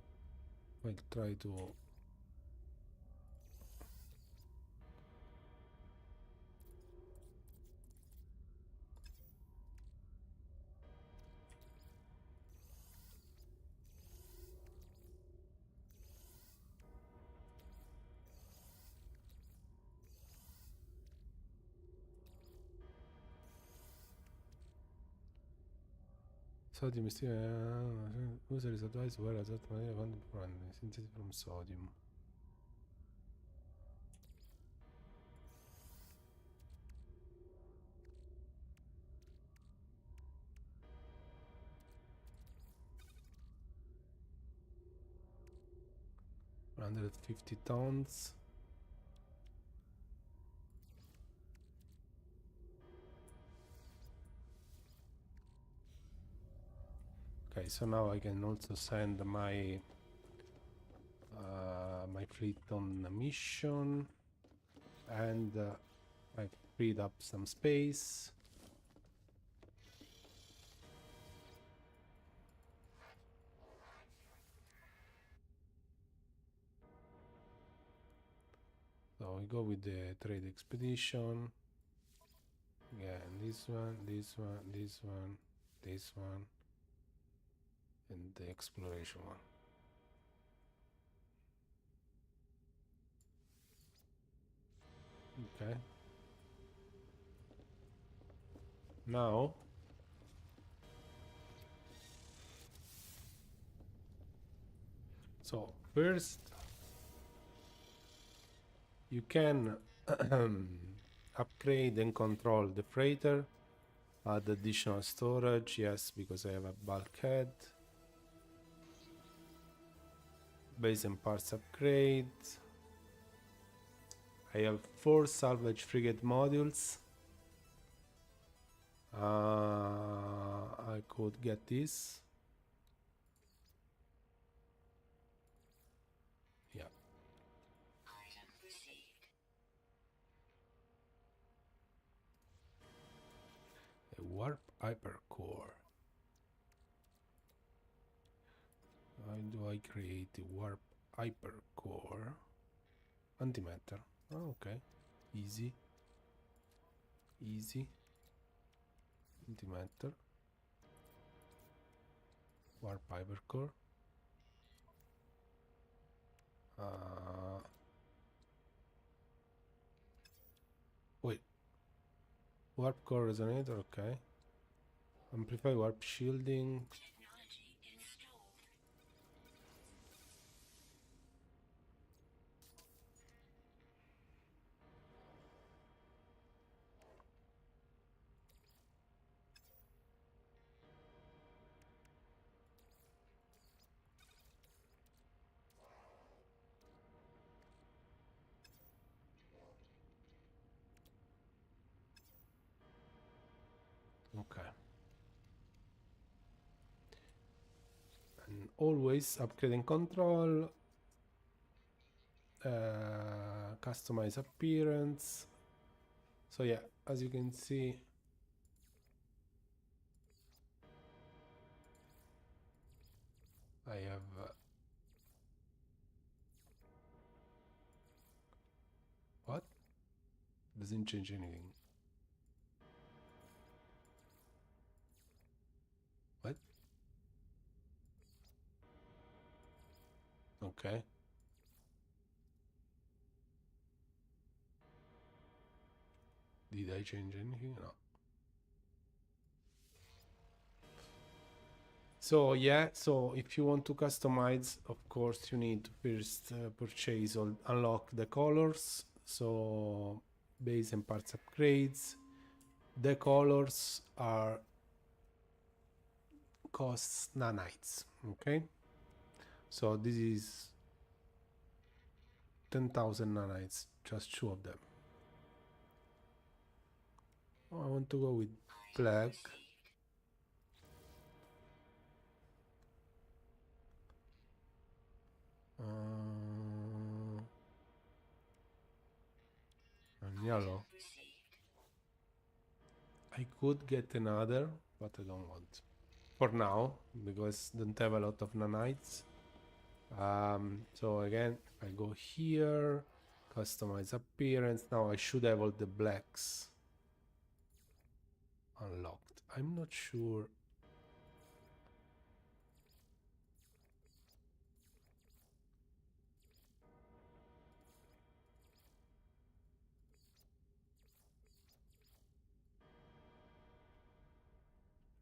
sodium is user is advised well as that synthesis from sodium. $150 tons. Okay, so now I can also send my my fleet on a mission, and I freed up some space. So we go with the trade expedition. Again, this one, this one, this one, this one, and the exploration one. Okay. Now so first you can upgrade and control the freighter, add additional storage, yes, because I have a bulkhead. Base and parts upgrade. I have 4 salvage frigate modules. I could get this. Yeah.
Item received.
A warp hypercore. How do I create a warp hypercore? Antimatter. Oh, okay. Easy. Easy. Antimatter. Warp hypercore. Wait. Warp core resonator, okay. Amplify warp shielding.
Technology installed.
Okay. And always upgrade and control. Customize appearance. So yeah, as you can see, I have what? Doesn't change anything. What? Okay. Did I change anything? No. So yeah, so if you want to customize, of course, you need to first purchase or unlock the colors. So base and parts upgrades. The colors are costs nanites. Okay. So this is 10,000 nanites, just 2 of them. Oh, I want to go with black. And yellow.
Received.
I could get another, but I don't want. For now, because I don't have a lot of nanites. So again, I go here, customize appearance. Now I should have all the blacks unlocked. I'm not sure.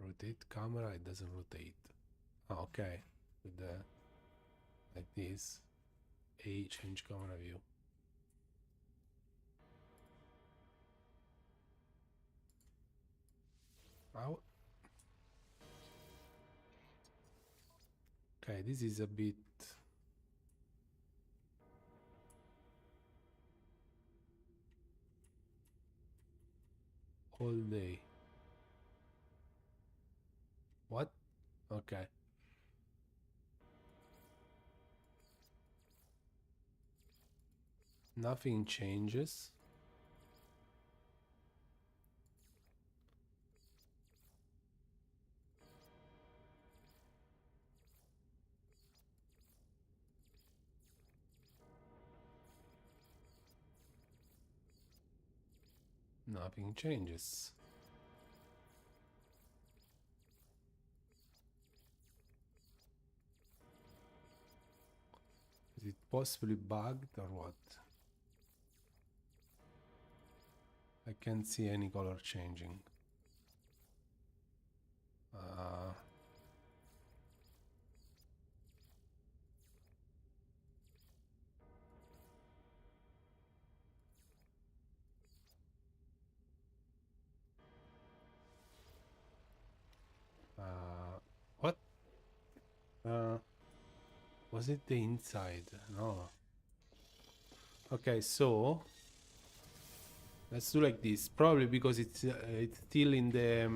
Rotate camera, it doesn't rotate. Oh, okay, with the like this. A change camera view. How? Okay, this is a bit. All day. What? Okay. Nothing changes. Nothing changes. Is it possibly bugged or what? I can't see any color changing. What? Was it the inside? No. Okay, so let's do like this. Probably because it's still in the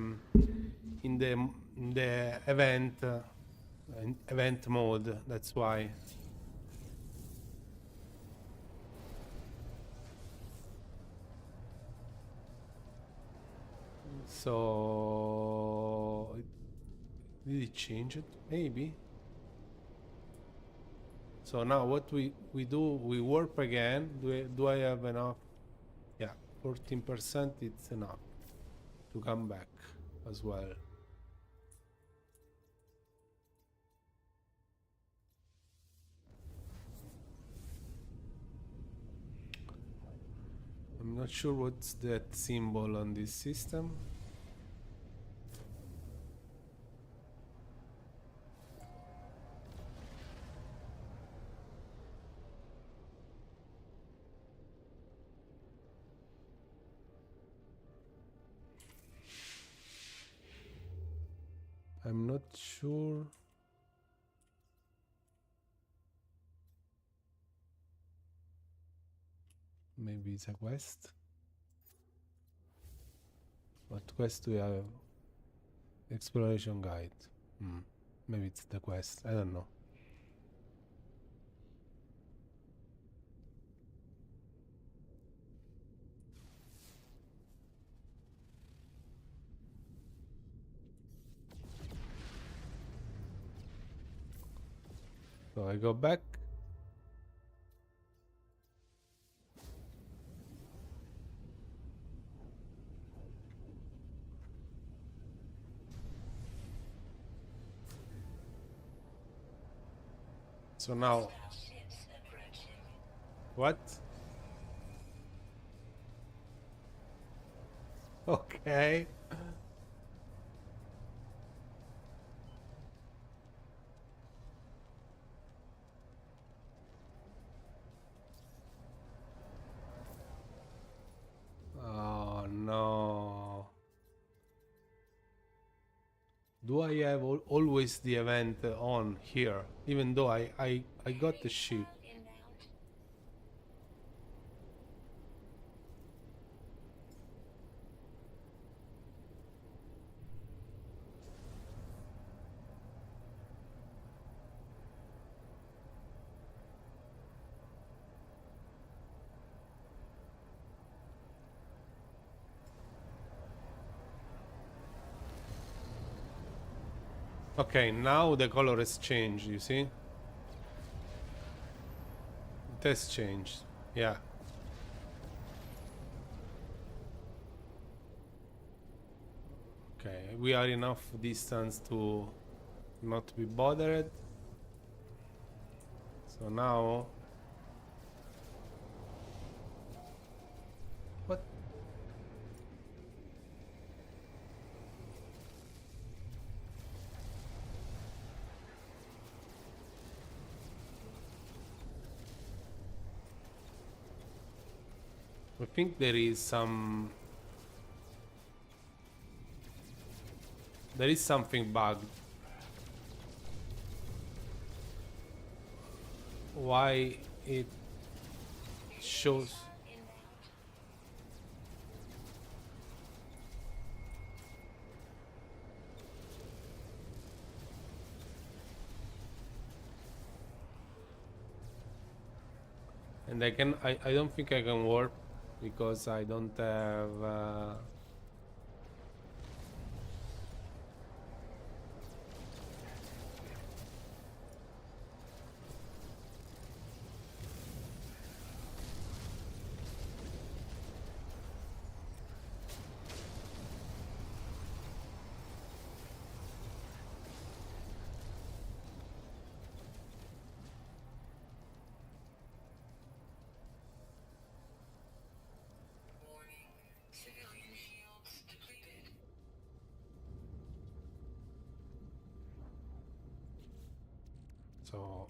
event mode. That's why. So did it change it? Maybe. So now what we do, we warp again. Do I have enough? Yeah, 14%. It's enough to come back as well. I'm not sure what's that symbol on this system. I'm not sure. Maybe it's a quest. What quest do we have? Exploration guide. Maybe it's the quest. I don't know. So I go back. So now, what? Okay. Oh no. Do I have always the event on here, even though I got the ship? Okay, now the color has changed, you see? It has changed, yeah. Okay, we are enough distance to not be bothered. So now... What? I think there is some... There is something bugged. Why it shows... And I don't think I can warp because I don't have
Warning. Civilian shields depleted.
so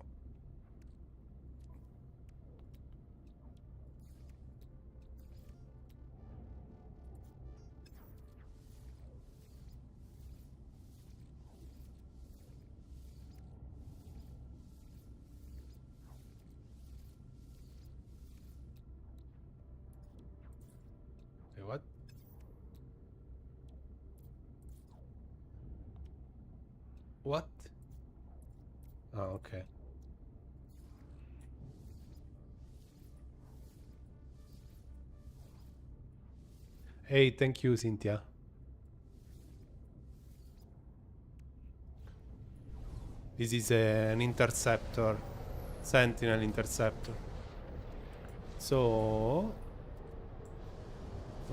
wait, what? What? Oh, okay. Hey, thank you, Cynthia. This is an interceptor, Sentinel interceptor. So,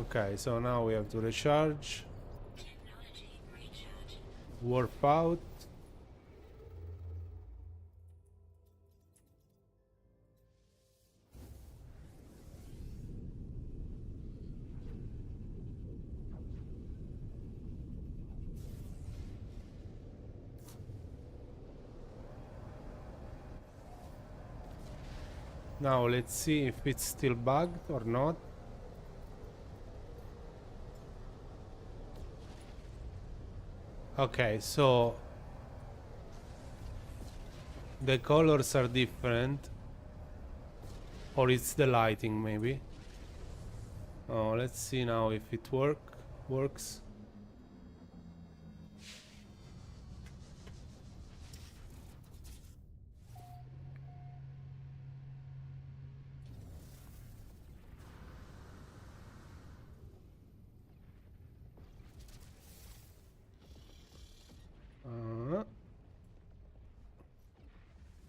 okay, so now we have to recharge,
Technology recharge.
warp out. Now let's see if it's still bugged or not. Okay, so the colors are different, or it's the lighting maybe. Oh, let's see now if it works.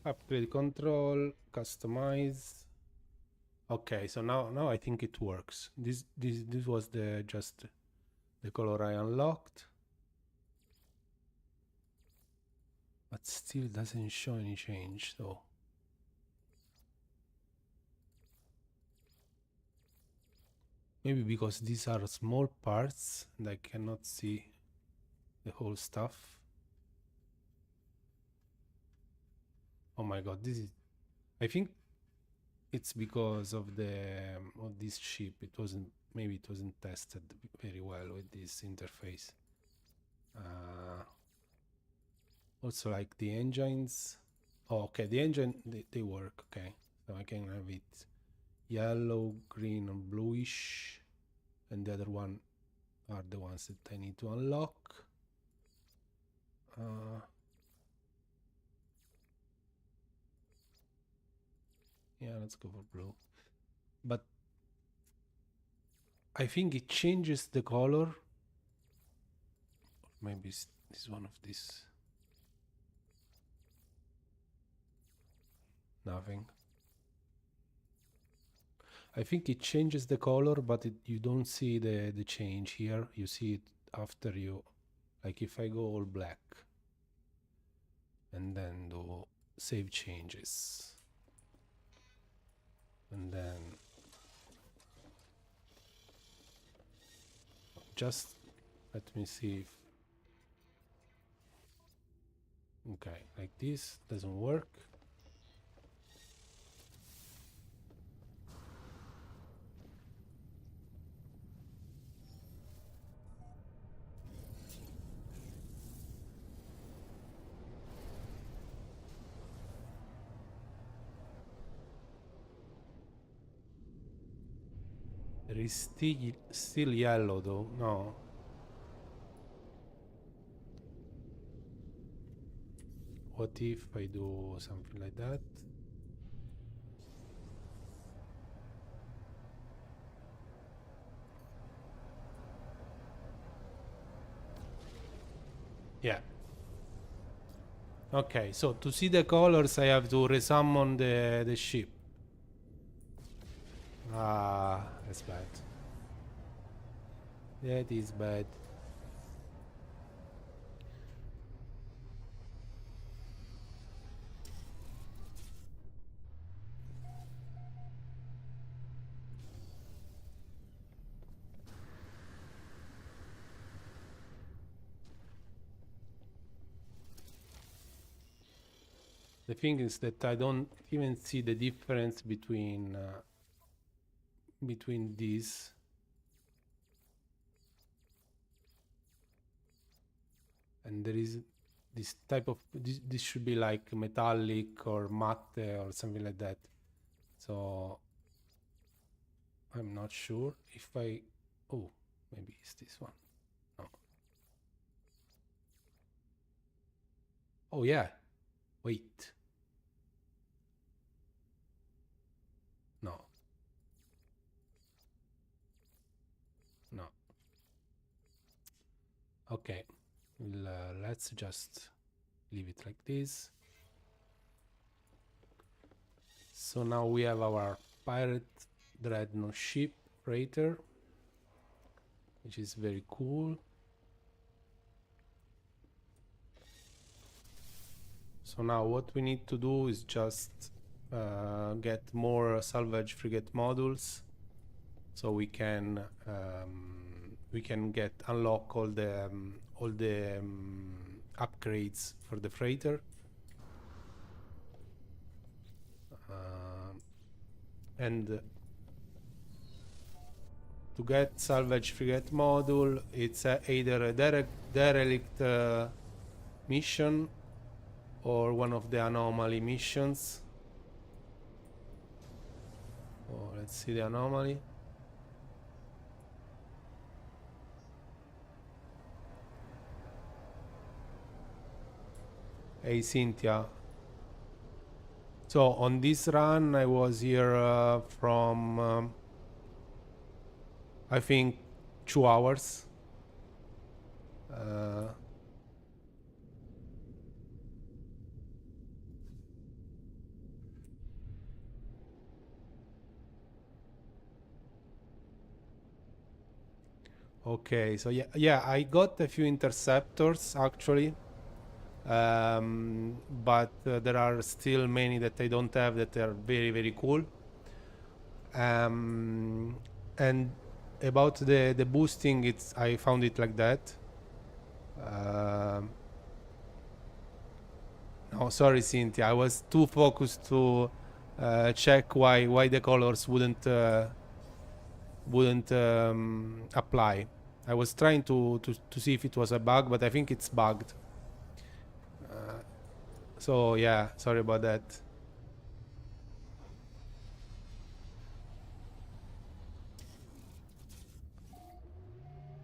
Upgrade control, customize. Okay, so now I think it works. This was the just the color I unlocked, but still doesn't show any change though. Maybe because these are small parts and I cannot see the whole stuff. Oh my god, this is... I think it's because of the of this chip. Maybe it wasn't tested very well with this interface. Also like the engines. Oh, okay, the engine, they work, okay. So I can have it yellow, green, and bluish. And the other one are the ones that I need to unlock. Yeah, let's go for blue. But I think it changes the color. Maybe it's one of these. Nothing. I think it changes the color, but you don't see the change here. You see it after you, like if I go all black and then do save changes. And then just let me see if... Okay, like this doesn't work. There is still yellow though. No. What if I do something like that? Yeah. Okay, so to see the colors, I have to resummon the ship. Ah, that's bad. That is bad. The thing is that I don't even see the difference between these. And there is this type of this should be like metallic or matte or something like that. So I'm not sure if I. Oh, maybe it's this one. No. Oh yeah. Wait. No. No. Okay. Let's just leave it like this. So now we have our pirate dreadnought ship freighter, which is very cool. So now what we need to do is just get more salvage frigate modules, so we can get unlock all the upgrades for the freighter. And to get salvage frigate module, it's either a derelict mission or one of the anomaly missions. Oh, let's see the anomaly. Hey Cynthia. So on this run I was here from I think 2 hours. Okay, so yeah, I got a few interceptors actually, but there are still many that I don't have that are very very cool. And about the boosting, I found it like that. No, sorry, Cynthia, I was too focused to check why the colors wouldn't apply. I was trying to see if it was a bug, but I think it's bugged. So yeah, sorry about that.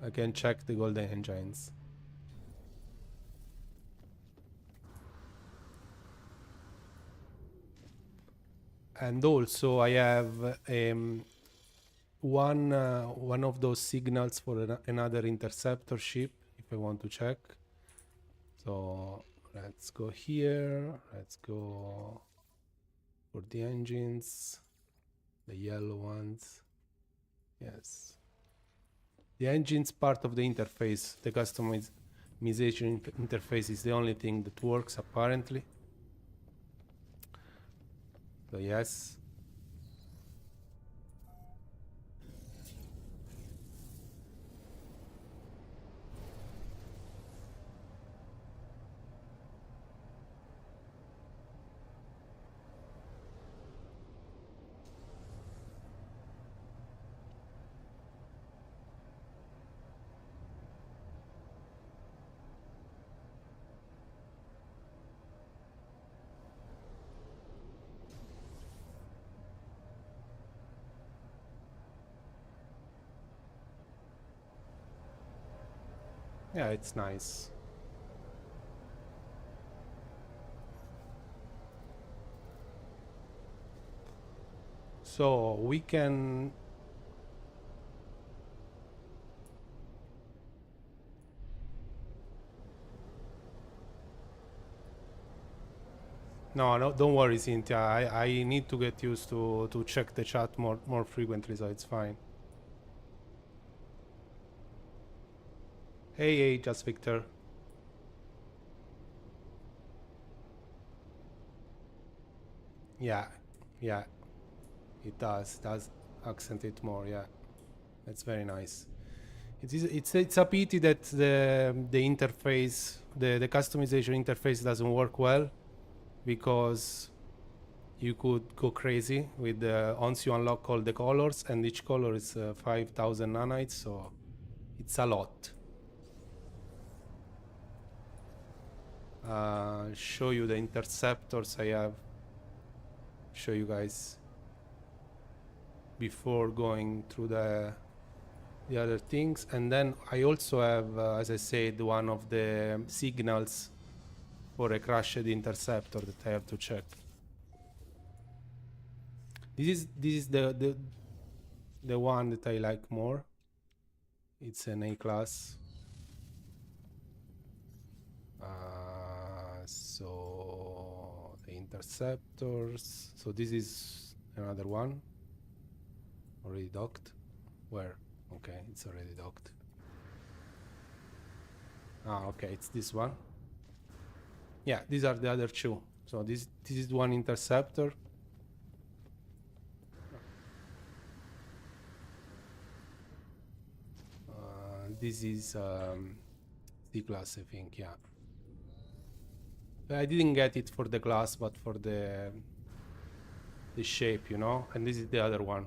I can check the golden engines. And also I have one of those signals for another interceptor ship if I want to check. So let's go here. Let's go for the engines, the yellow ones. Yes. The engine's part of the interface. The customization interface is the only thing that works apparently. So yes. Yeah, it's nice. So we can No, no, don't worry, Cynthia. I need to get used to check the chat more frequently, so it's fine. Hey, just Victor. Yeah, yeah, it does accent it more. Yeah, that's very nice. It's a pity that the interface, the customization interface doesn't work well, because you could go crazy with once you unlock all the colors, and each color is 5,000 nanites, so it's a lot. Show you the interceptors I have. Show you guys before going through the other things, and then I also have, as I said, one of the signals for a crashed interceptor that I have to check. This is the one that I like more. It's an A class. So the interceptors. So this is another one. Already docked. Where? Okay, it's already docked. Ah, okay, it's this one. Yeah, these are the other two. So this is one interceptor. This is C class, I think. Yeah. I didn't get it for the class, but for the shape, you know. And this is the other one.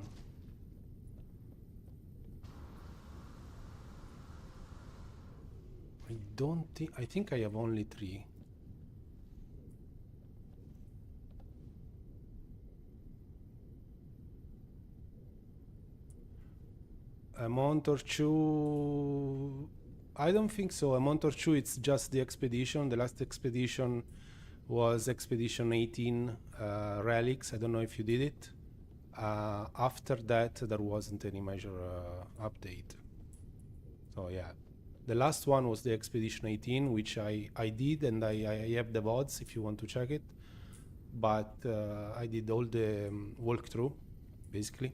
I think I have only 3. A month or 2. I don't think so. A month or 2, it's just the expedition. The last expedition was Expedition 18 Relics. I don't know if you did it. After that, there wasn't any major update. So yeah, the last one was the Expedition 18, which I did, and I have the VODs if you want to check it. But I did all the walkthrough, basically.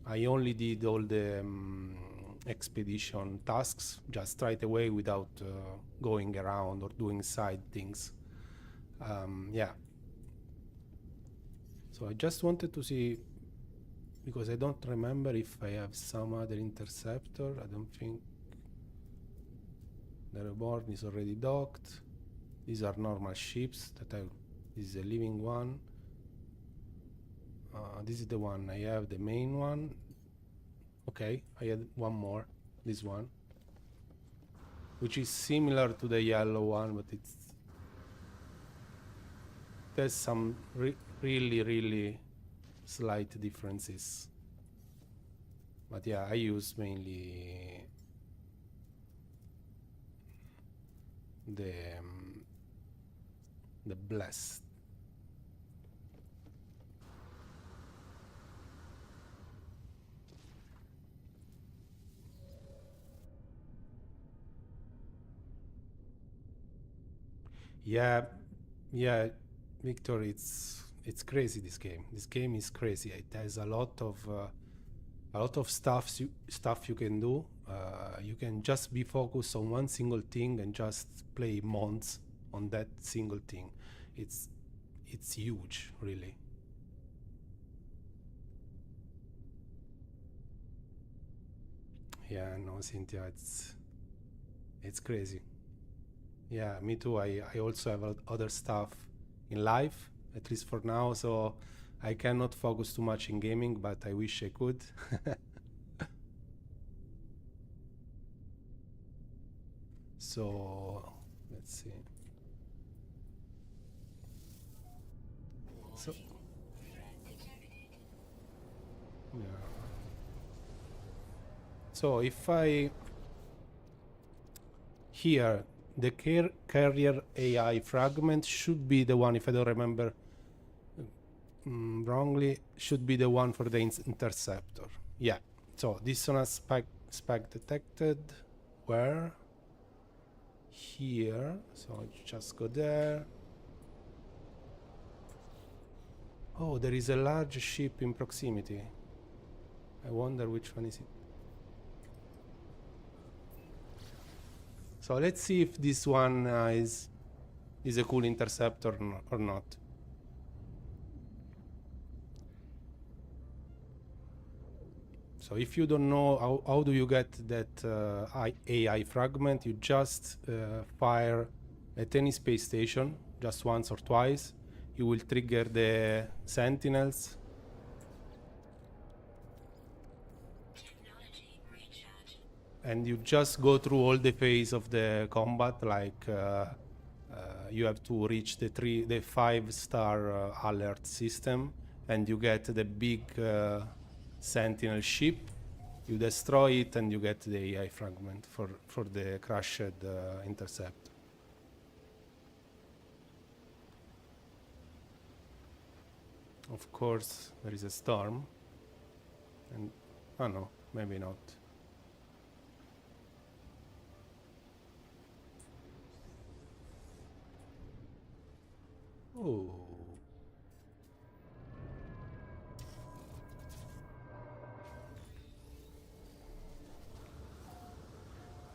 I only did all the expedition tasks just right away without going around or doing side things. Yeah. So I just wanted to see, because I don't remember if I have some other interceptor. I don't think. The reborn is already docked. These are normal ships this is a living one. This is the one I have, the main one. Okay, I had one more, this one, which is similar to the yellow one, but there's some really slight differences. But yeah, I use mainly the blessed. Yeah, Victor, it's crazy. This game is crazy. It has a lot of stuff you can do. You can just be focused on one single thing and just play months on that single thing. It's huge, really. Yeah, no, Cynthia, it's crazy. Yeah, me too. I also have other stuff in life, at least for now, so I cannot focus too much in gaming, but I wish I could. So let's see. So yeah. So if I here, the carrier AI fragment should be the one, if I don't remember wrongly, should be the one for the interceptor. Yeah. So this one has spec detected. Where? Here. So just go there. Oh, there is a large ship in proximity. I wonder which one is it. So let's see if this one is a cool interceptor or not. So if you don't know how do you get that AI fragment, you just fire at any space station just once or twice. You will trigger the sentinels.
Technology recharge.
And you just go through all the phase of the combat, like you have to reach the 5-star alert system, and you get the big sentinel ship. You destroy it, and you get the AI fragment for the crashed intercept. Of course, there is a storm, and oh no, maybe not. Oh.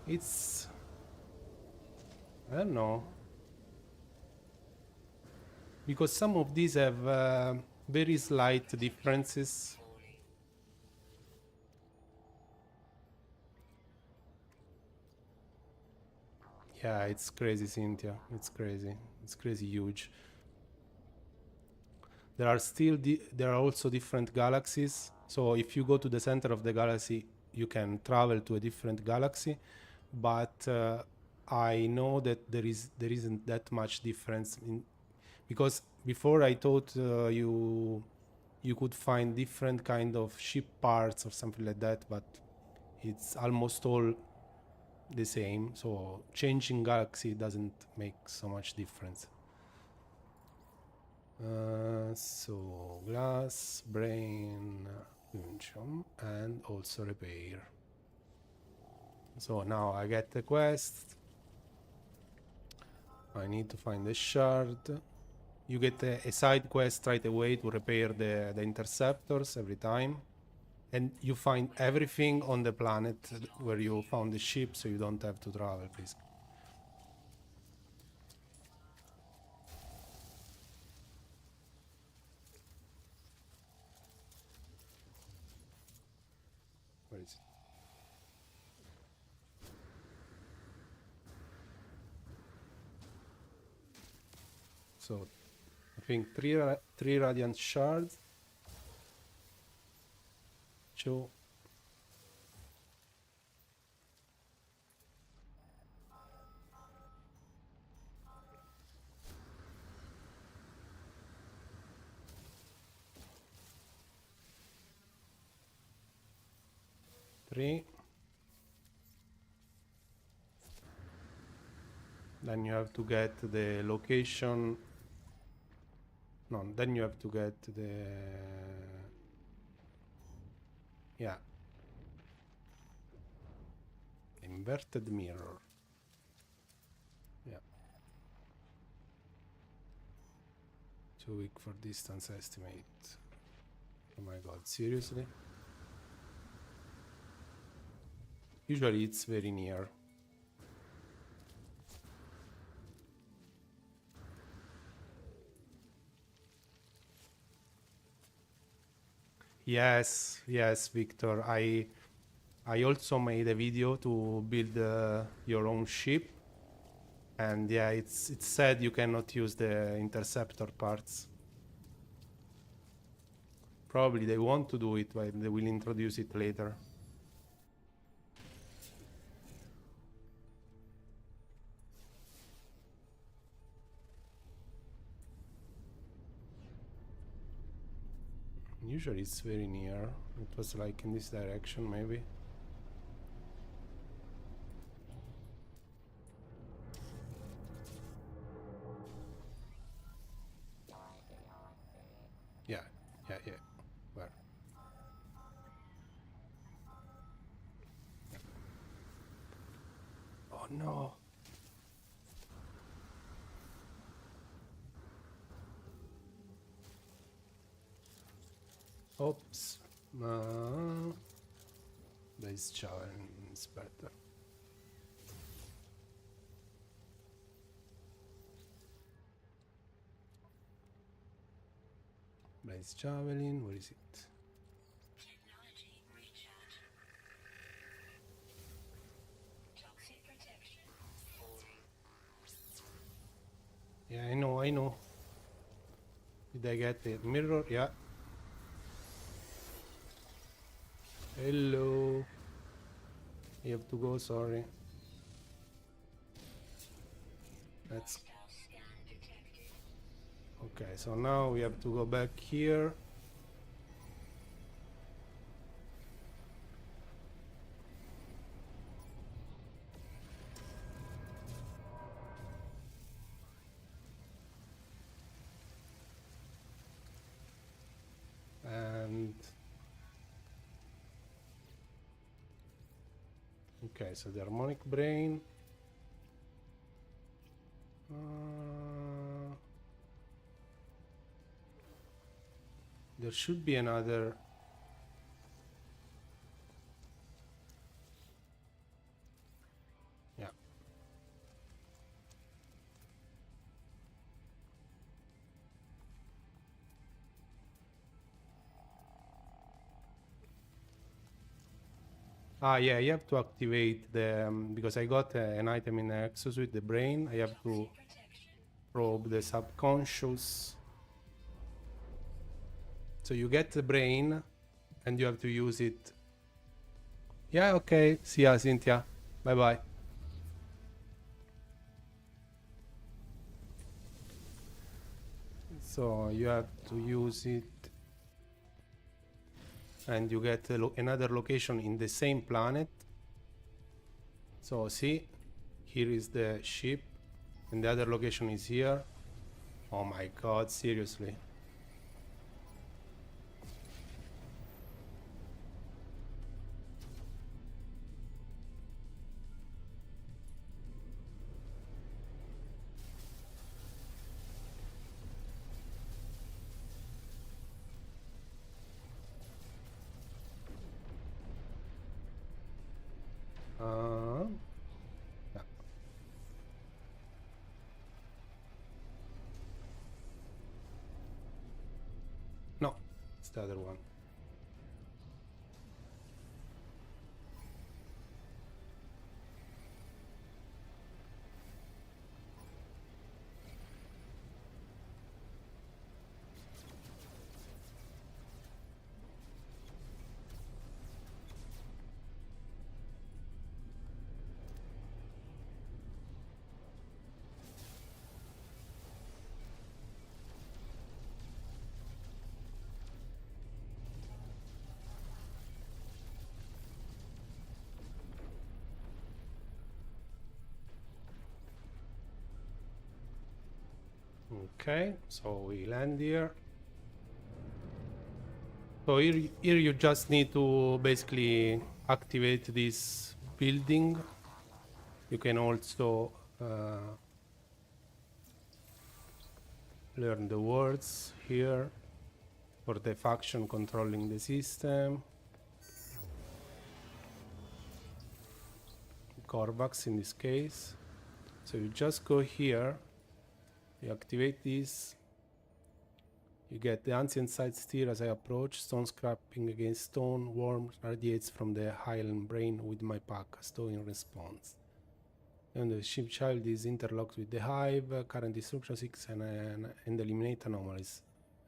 It's, I don't know, because some of these have very slight differences. Yeah, it's crazy, Cynthia. It's crazy. It's crazy huge. There are also different galaxies. So if you go to the center of the galaxy, you can travel to a different galaxy. But I know that there isn't that much difference because before I thought you could find different kind of ship parts or something like that, but it's almost all the same. So changing galaxy doesn't make so much difference. So glass, brain, and also repair. So now I get the quest. I need to find the shard. You get a side quest right away to repair the interceptors every time. And you find everything on the planet where you found the ship, so you don't have to travel, please. Where is it? So I think three radiant shards. 2. Three. Then you have to get the location. No, then you have to get the... Yeah. Inverted mirror. Yeah. Too weak for distance estimate. Oh my god, seriously? Usually it's very near. Yes, Victor. I also made a video to build your own ship, and yeah, it's said you cannot use the interceptor parts. Probably they want to do it, but they will introduce it later. Usually it's very near. It was like in this direction, maybe. Yeah. Where? Oh no. Oops. Base javelin is better. Blaze javelin, where is it?
Technology recharge. Toxic protection.
Yeah, I know. Did I get the mirror? Yeah. Hello. You have to go, sorry. That's
Hostile scan detected.
okay, so now we have to go back here. And okay, so the harmonic brain. There should be another. Yeah. Ah, yeah, you have to activate the because I got an item in the exosuit, the brain. I have to
Toxic protection.
probe the subconscious. So you get the brain, and you have to use it. Yeah, okay. See ya, Cynthia. Bye bye. So you have to use it, and you get another location in the same planet. So see, here is the ship, and the other location is here. Oh my god, seriously. Yeah. No, it's the other one. Okay, so we land here. So here you just need to basically activate this building. You can also learn the words here for the faction controlling the system. Corvax in this case. So you just go here, you activate this, you get the ancient side steer as I approach, stone scrapping against stone, warmth radiates from the Highland brain with my pack, stone in response. And the ship child is interlocked with the hive, current disruption 6 and eliminate anomalies.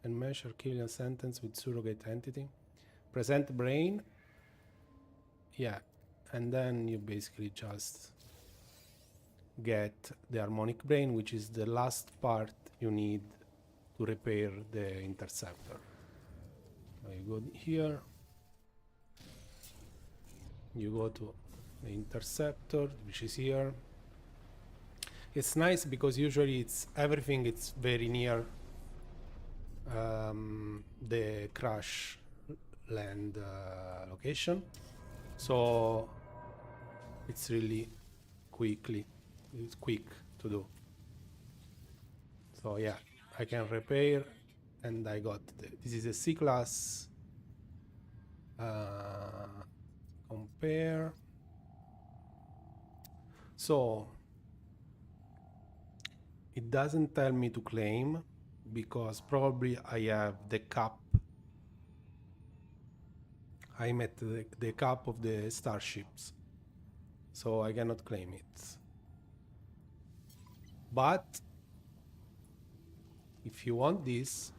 And measure killing a sentence with surrogate entity. Present brain. Yeah. And then you basically just get the harmonic brain, which is the last part you need to repair the interceptor. So you go here, you go to the interceptor, which is here. It's nice because usually it's everything, it's very near the crash land location, so it's really it's quick to do. So yeah, I can repair, and I got this is a C class Compare. So it doesn't tell me to claim because probably I have the cap. I'm at the cap of the starships, so I cannot claim it. But if you want this,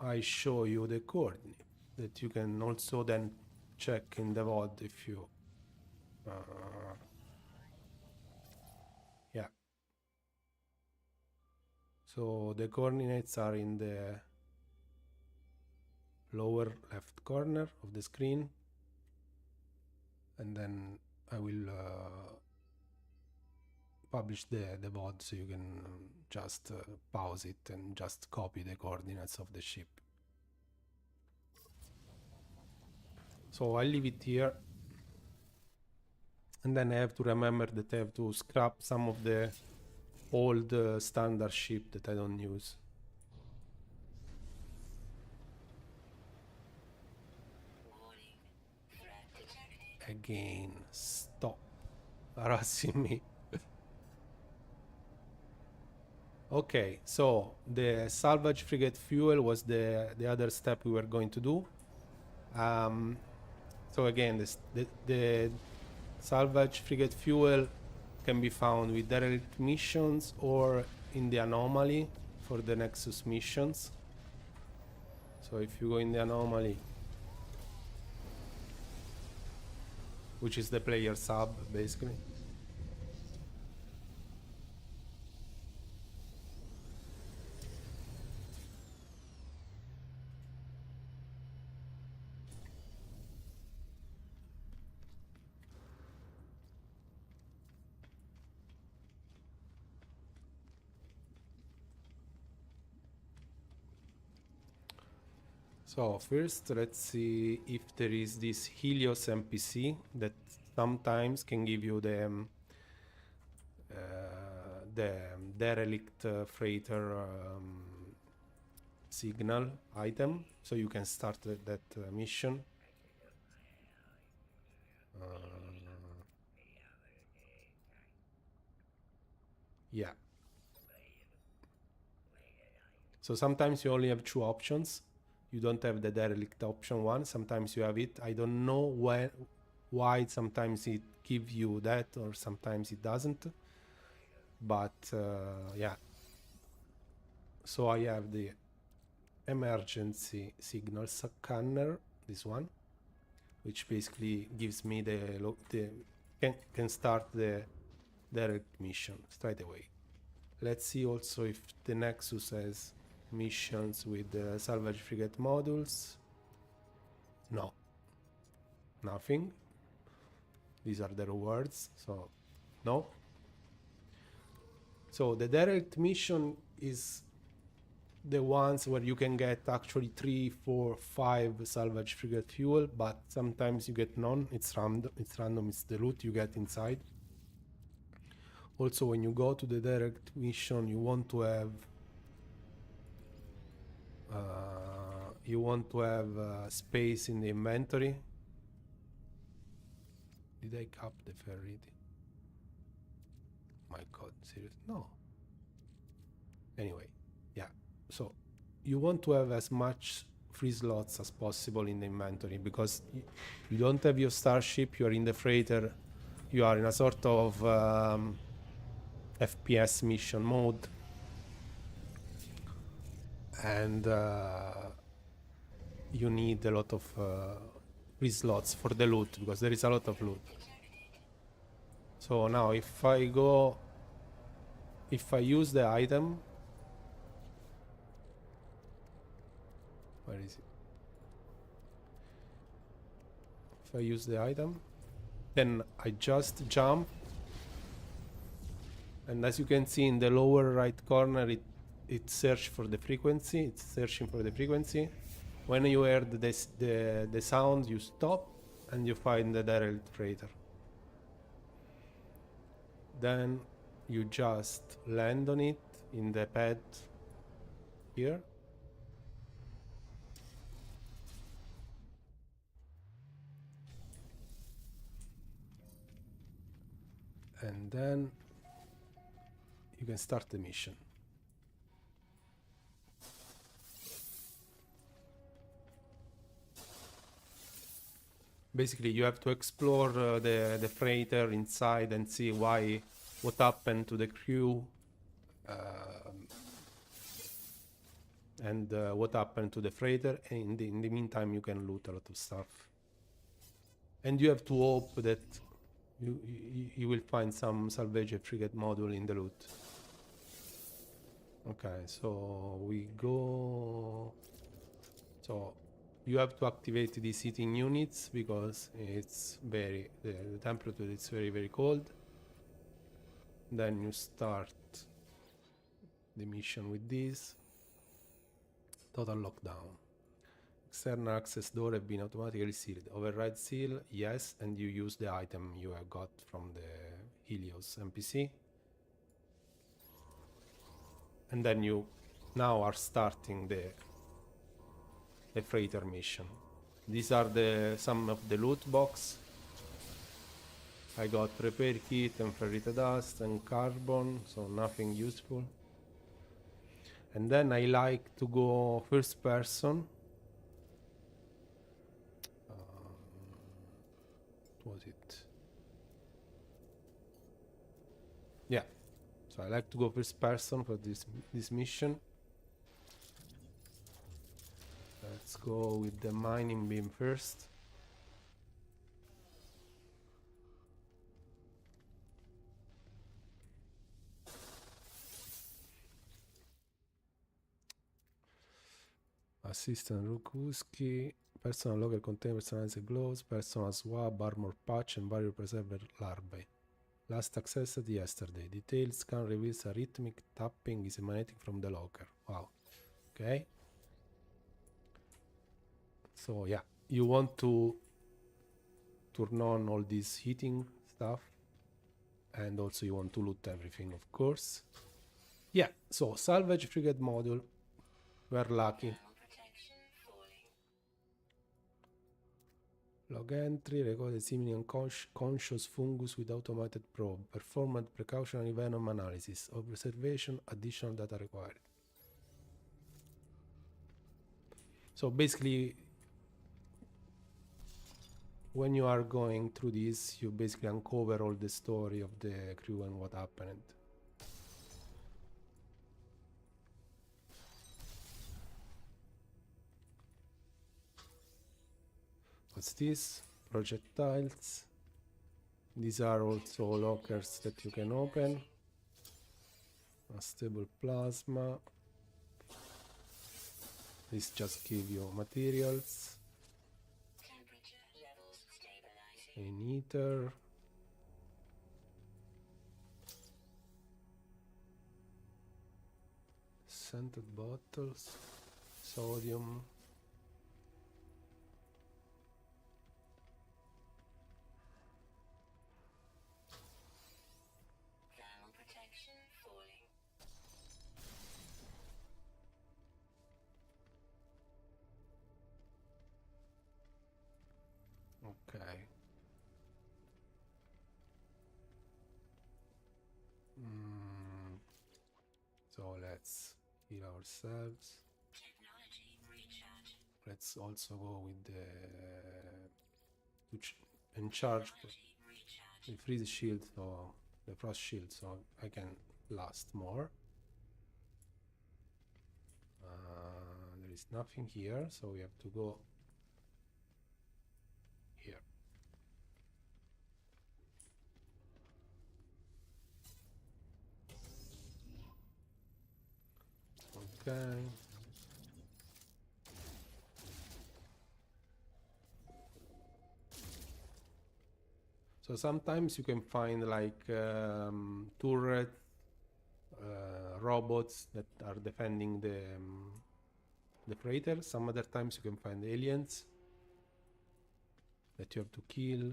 I show you the coordinate that you can also then check in the VOD if you yeah. So the coordinates are in the lower left corner of the screen, and then I will publish the VOD so you can just pause it and just copy the coordinates of the ship. So I'll leave it here, and then I have to remember that I have to scrap some of the old standard ship that I don't use.
Warning. Threat detected.
Again, stop harassing me. Okay, so the salvage frigate fuel was the other step we were going to do. So again, the salvage frigate fuel can be found with derelict missions or in the anomaly for the Nexus missions. So if you go in the anomaly, which is the player sub basically. So first, let's see if there is this Helios NPC that sometimes can give you the derelict freighter signal item, so you can start that mission. Yeah. So sometimes you only have two options. You don't have the derelict option one. Sometimes you have it. I don't know why sometimes it gives you that or sometimes it doesn't. But yeah. So I have the emergency signal scanner, this one, which basically gives me can start the direct mission straight away. Let's see also if the Nexus has missions with the salvage frigate modules. No, nothing. These are the rewards, so no. So the direct mission is the ones where you can get actually 3, 4, 5 salvage frigate fuel, but sometimes you get none. It's random. It's the loot you get inside. Also, when you go to the direct mission, you want to have space in the inventory. Did I cap the ferry? My god, serious? No. Anyway, yeah. So you want to have as much free slots as possible in the inventory because you don't have your starship, you are in the freighter, you are in a sort of FPS mission mode, and you need a lot of free slots for the loot because there is a lot of loot. So now if I use the item, where is it? If I use the item, then I just jump, and as you can see in the lower right corner, it search for the frequency. It's searching for the frequency. When you hear the sound, you stop and you find the derelict freighter. Then you just land on it in the pad here. And then you can start the mission. Basically, you have to explore the freighter inside and see what happened to the crew, and what happened to the freighter. And in the meantime, you can loot a lot of stuff. And you have to hope that you will find some salvage frigate module in the loot. Okay, so we go. So you have to activate these heating units because it's the temperature is very cold. Then you start the mission with this. Total lockdown. External access door have been automatically sealed. Override seal, yes, and you use the item you have got from the Helios NPC. And then you now are starting the freighter mission. These are some of the loot box. I got repair kit and ferrite dust and carbon, so nothing useful. And then I like to go first person. What was it? Yeah. So I like to go first person for this mission. Let's go with the mining beam first. Assistant Rukuski, personal logger contain personalized gloves, personal swab, armor patch, and barrier preserver larvae. Last accessed yesterday. Detailed scan reveals a rhythmic tapping is emanating from the locker. Wow. Okay. So yeah, you want to turn on all this heating stuff, and also you want to loot everything, of course. Yeah, so salvage frigate module. We're lucky. Log entry, recorded seemingly unconscious fungus with automated probe. Performed precautionary venom analysis. Observation, additional data required. So basically, when you are going through this, you basically uncover all the story of the crew and what happened. What's this? Projectiles. These are also lockers that you can open. Unstable plasma. This just give you materials. An ether. Scented bottles. Sodium. Okay. So let's heal ourselves. Let's also go with the charge the freeze shield, so the frost shield, so I can last more. There is nothing here, so we have to go here. Okay. So sometimes you can find like turret robots that are defending the freighter. Some other times you can find aliens that you have to kill.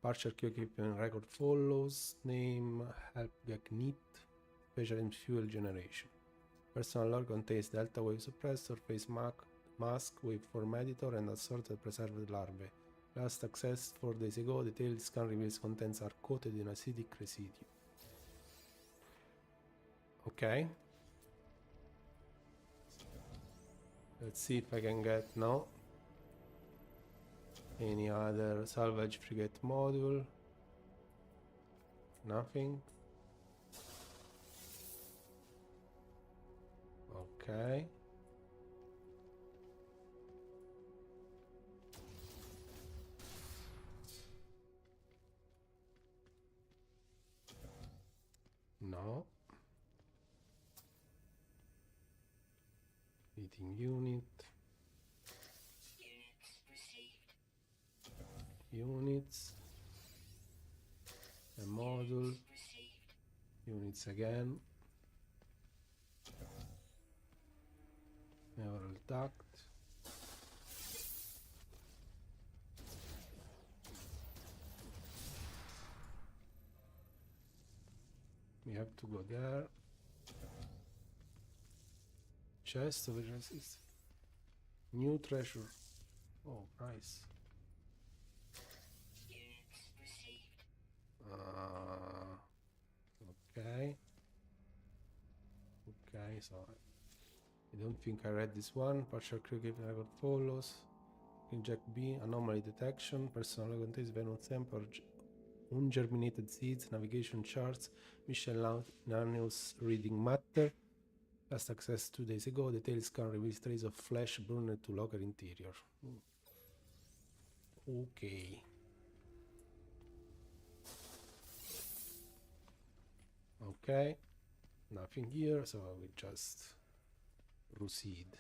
Partial queue equipment record follows. Name help Gagnit. Special in fuel generation. Personal log contains delta wave suppressor, face mark, mask with form editor and assorted preserved larvae. Last accessed 4 days ago, detailed scan reveals contents are coated in acidic residue. Okay. Let's see if I can get no. Any other salvage frigate module? Nothing. Okay. No. Eating unit.
Units received.
Units. A module.
Received.
Units again. Neural duct. We have to go there. Chest of resist. New treasure. Oh, nice.
Units received.
Okay. Okay, so I don't think I read this one. Partial cricket record follows. Inject B, anomaly detection, personal contains venom sample, ungerminated seeds, navigation charts, Michel Nanius reading matter. Last access 2 days ago, detailed scan reveals trace of flesh burned to locker interior. Okay. Okay. Nothing here, so I will just proceed.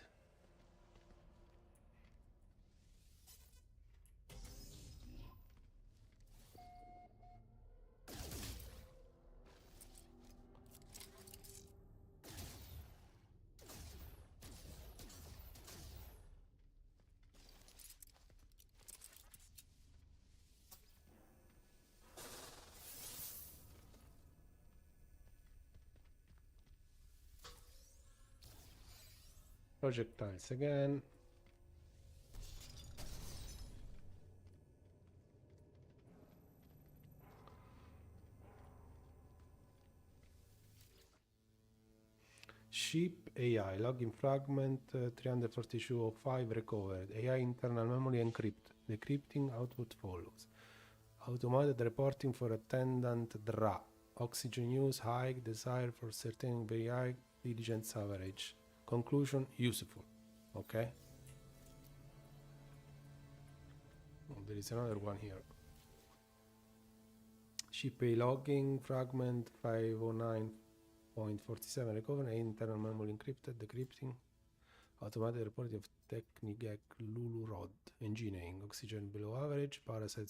Projectiles again. Ship AI, login fragment 34205 recovered. AI internal memory encrypt. Decrypting output follows. Automated reporting for attendant DRA. Oxygen use high, desire for certain very high, diligence average. Conclusion useful. Okay. Oh, there is another one here. Ship A logging fragment 509.47 recovered. Internal memory encrypted. Decrypting. Automatic reporting of Technigec Lulu Rod. Engineering. Oxygen below average. Parasite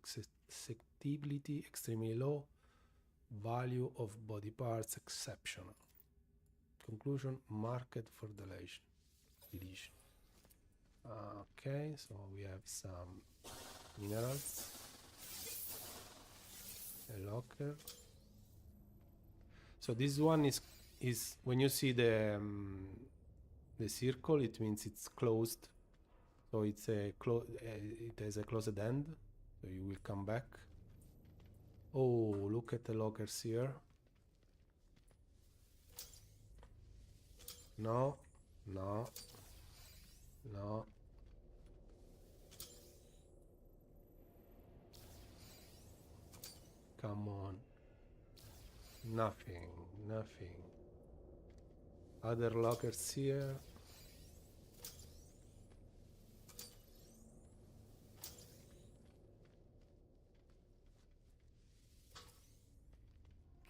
susceptibility extremely low. Value of body parts exceptional. Conclusion, market for deletion. Okay, so we have some minerals. A locker. So this one is when you see the circle, it means it's closed. So it's it has a closed end. So you will come back. Oh, look at the lockers here. No, no, no. Come on. Nothing, nothing. Other lockers here.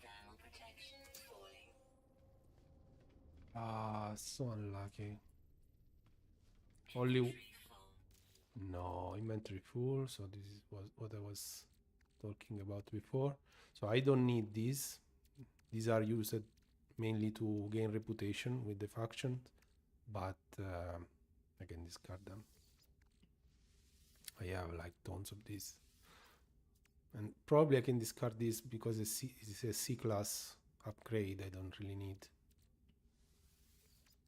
Thermal protection falling.
Ah, so unlucky. Only
Inventory full.
no inventory full. So this was what I was talking about before. So I don't need these. These are used mainly to gain reputation with the faction, but I can discard them. I have like tons of these, and probably I can discard this because it's a C class upgrade. I don't really need.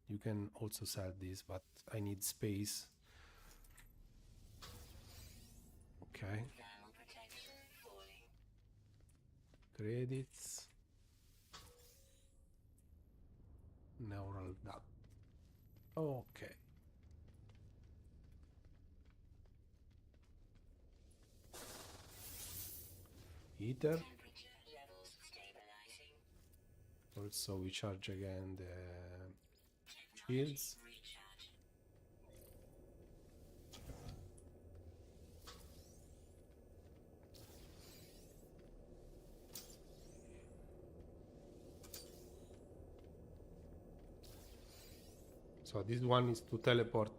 You can also sell this, but I need space. Okay.
Thermal protection falling.
Credits. Neural duct. Okay. Heater.
Temperature levels stabilizing.
Also we charge again the
Technology
shields.
recharge.
So this one is to teleport.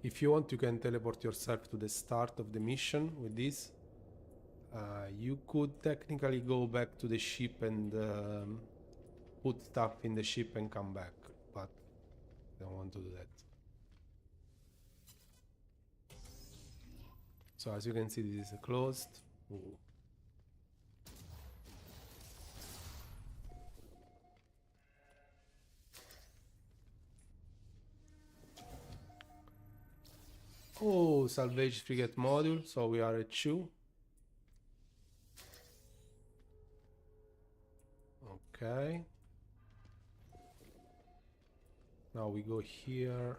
If you want, you can teleport yourself to the start of the mission with this. You could technically go back to the ship and put stuff in the ship and come back, but I don't want to do that. So as you can see, this is closed. Ooh. Oh, salvage frigate module, so we are at 2. Okay. Now we go here.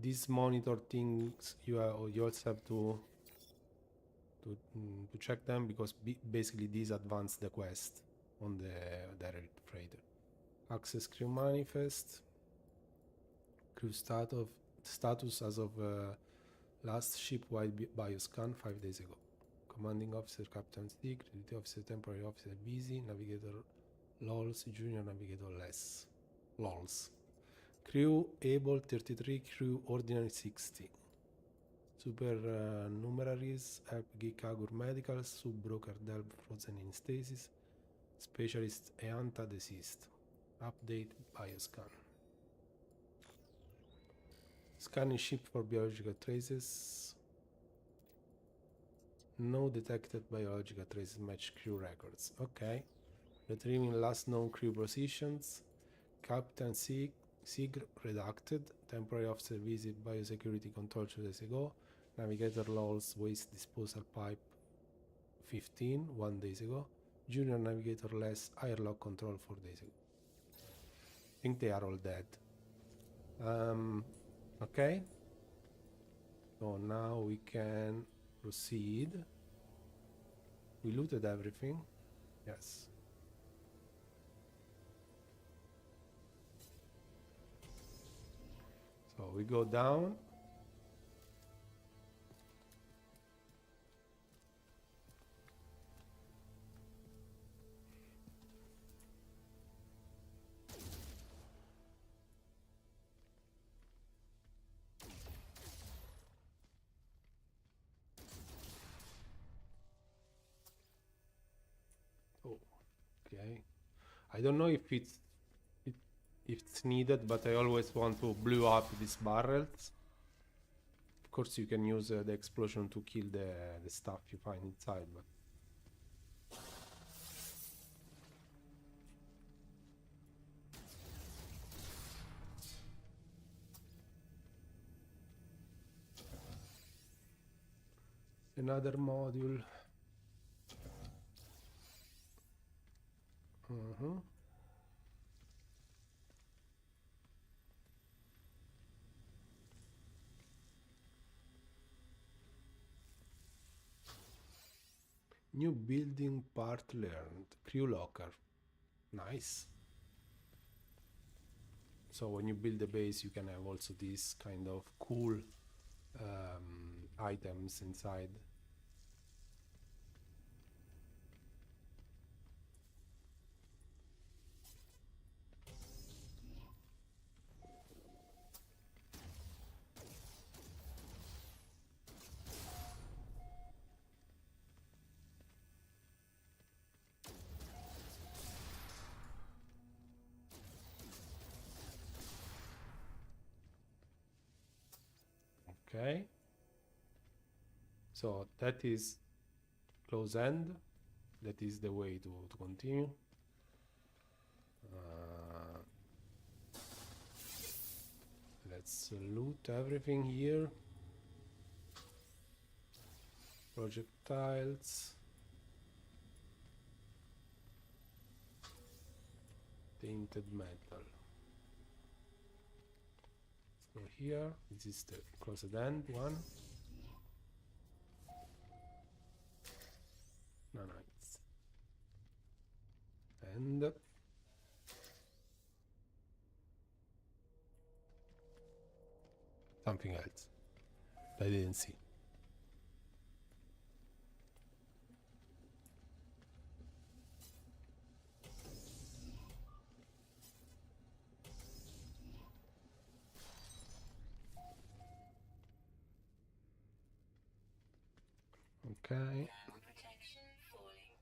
These monitor things, you also have to check them, because basically these advance the quest on the direct freighter. Access crew manifest. Crew status as of last ship-wide bioscan 5 days ago. Commanding officer Captain C, credit officer temporary officer busy, navigator LOLs, junior navigator less. LOLs. Crew able 33, crew ordinary 60. Super numeraries, help geek Agur medical, sub broker Delv frozen in stasis, specialist Eanta deceased. Update bioscan. Scanning ship for biological traces. No detected biological traces match crew records. Okay. Retrieving last known crew positions. Captain Sig redacted. Temporary officer visit biosecurity control 2 days ago. Navigator LOL's waste disposal pipe 15 1 days ago. Junior navigator less airlock control 4 days ago. I think they are all dead. Okay. So now we can proceed. We looted everything. Yes. So we go down. Oh, okay. I don't know if it's needed, but I always want to blow up these barrels. Of course, you can use the explosion to kill the stuff you find inside, but another module. New building part learned. Crew locker. Nice. So when you build a base, you can have also these kind of cool items inside. Okay. So that is close end. That is the way to continue. Let's loot everything here. Projectiles. Tainted metal. Let's go here. This is the closed end one. Nanites. And something else I didn't see. Okay.
Thermal protection falling.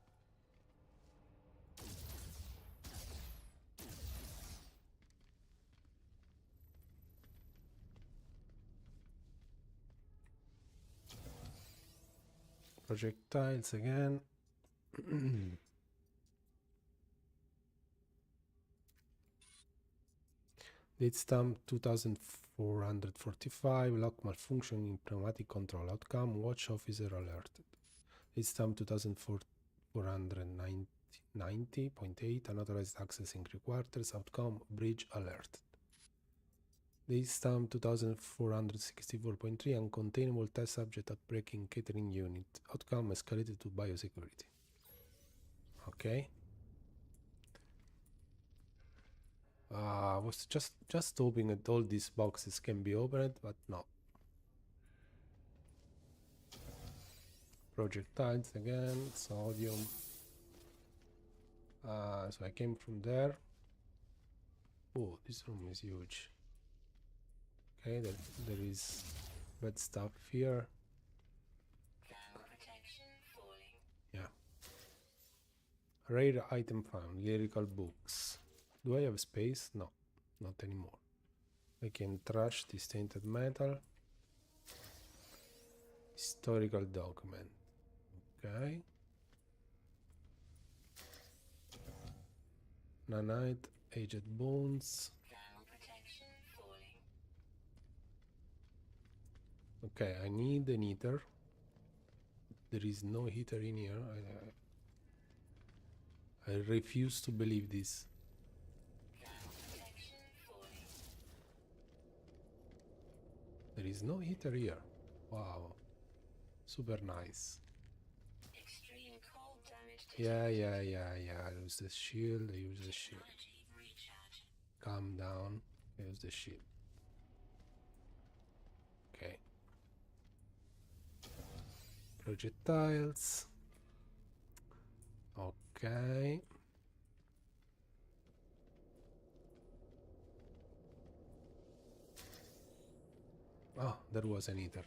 Projectiles again. Date stamp 2445. Lock malfunction in pneumatic control. Outcome watch officer alerted. Date stamp 2490.8. Unauthorized access in crew quarters. Outcome bridge alerted. Date stamp 2464.3. Uncontainable test subject at breaking catering unit. Outcome escalated to biosecurity. Okay. I was just hoping that all these boxes can be opened, but no. Projectiles again, sodium. So I came from there. Oh, this room is huge. Okay, there is red stuff here.
Thermal protection falling.
Yeah. Rare item found. Lyrical books. Do I have space? No, not anymore. I can trash this tainted metal. Historical document. Okay. Nanite, aged bones.
Thermal protection falling.
Okay, I need an heater. There is no heater in here. I refuse to believe this.
Thermal protection falling.
There is no heater here. Wow. Super nice.
Extreme cold damage
Yeah.
detected.
I use the shield. I use the shield.
Technology recharge.
Calm down. I use the shield. Okay. Projectiles. Okay. Oh, there was an heater.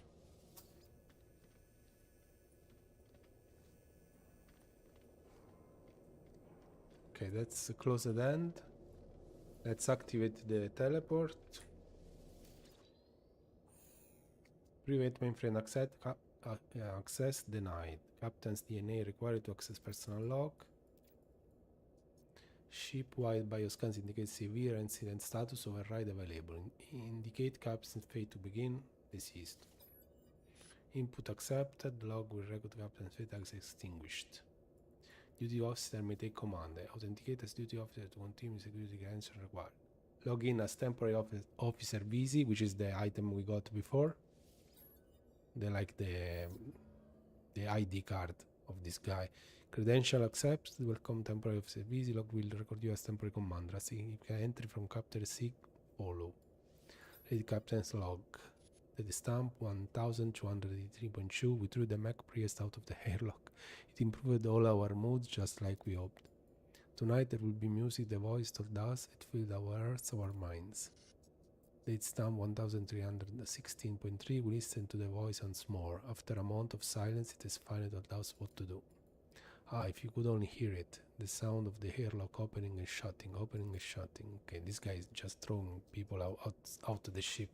Okay, that's a closed end. Let's activate the teleport. Private mainframe access denied. Captain's DNA required to access personal log. Ship-wide bioscans indicate severe incident status. Override available. Indicate captain's fate to begin. Deceased. Input accepted. Log will record captain's fate as extinguished. Duty officer may take command. Authenticate as duty officer to continue security clearance required. Log in as temporary officer busy, which is the item we got before. The ID card of this guy. Credential accepted. Welcome temporary officer busy. Log will record you as temporary commander. Significant entry from Captain Sig. Follow. Read captain's log. The stamp 1283.2. We threw the Mac Priest out of the airlock. It improved all our moods just like we hoped. Tonight there will be music, the voice told us. It filled our hearts, our minds. Date stamp 1316.3. We listened to the voice once more. After a moment of silence, it has finally told us what to do. If you could only hear it. The sound of the airlock opening and shutting, opening and shutting. Okay, this guy is just throwing people out of the ship.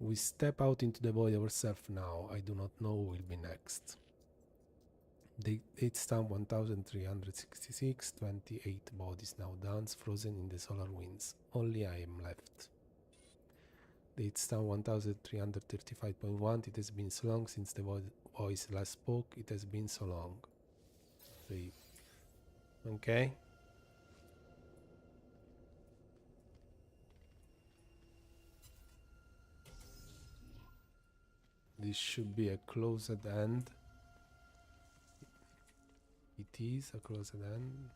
We step out into the void ourselves now. I do not know who will be next. Date stamp 1366, 28 bodies now dance, frozen in the solar winds. Only I am left. It's now 1335.1. It has been so long since the voice last spoke. It has been so long. Sleep. Okay. This should be a closed end. It is a closed end.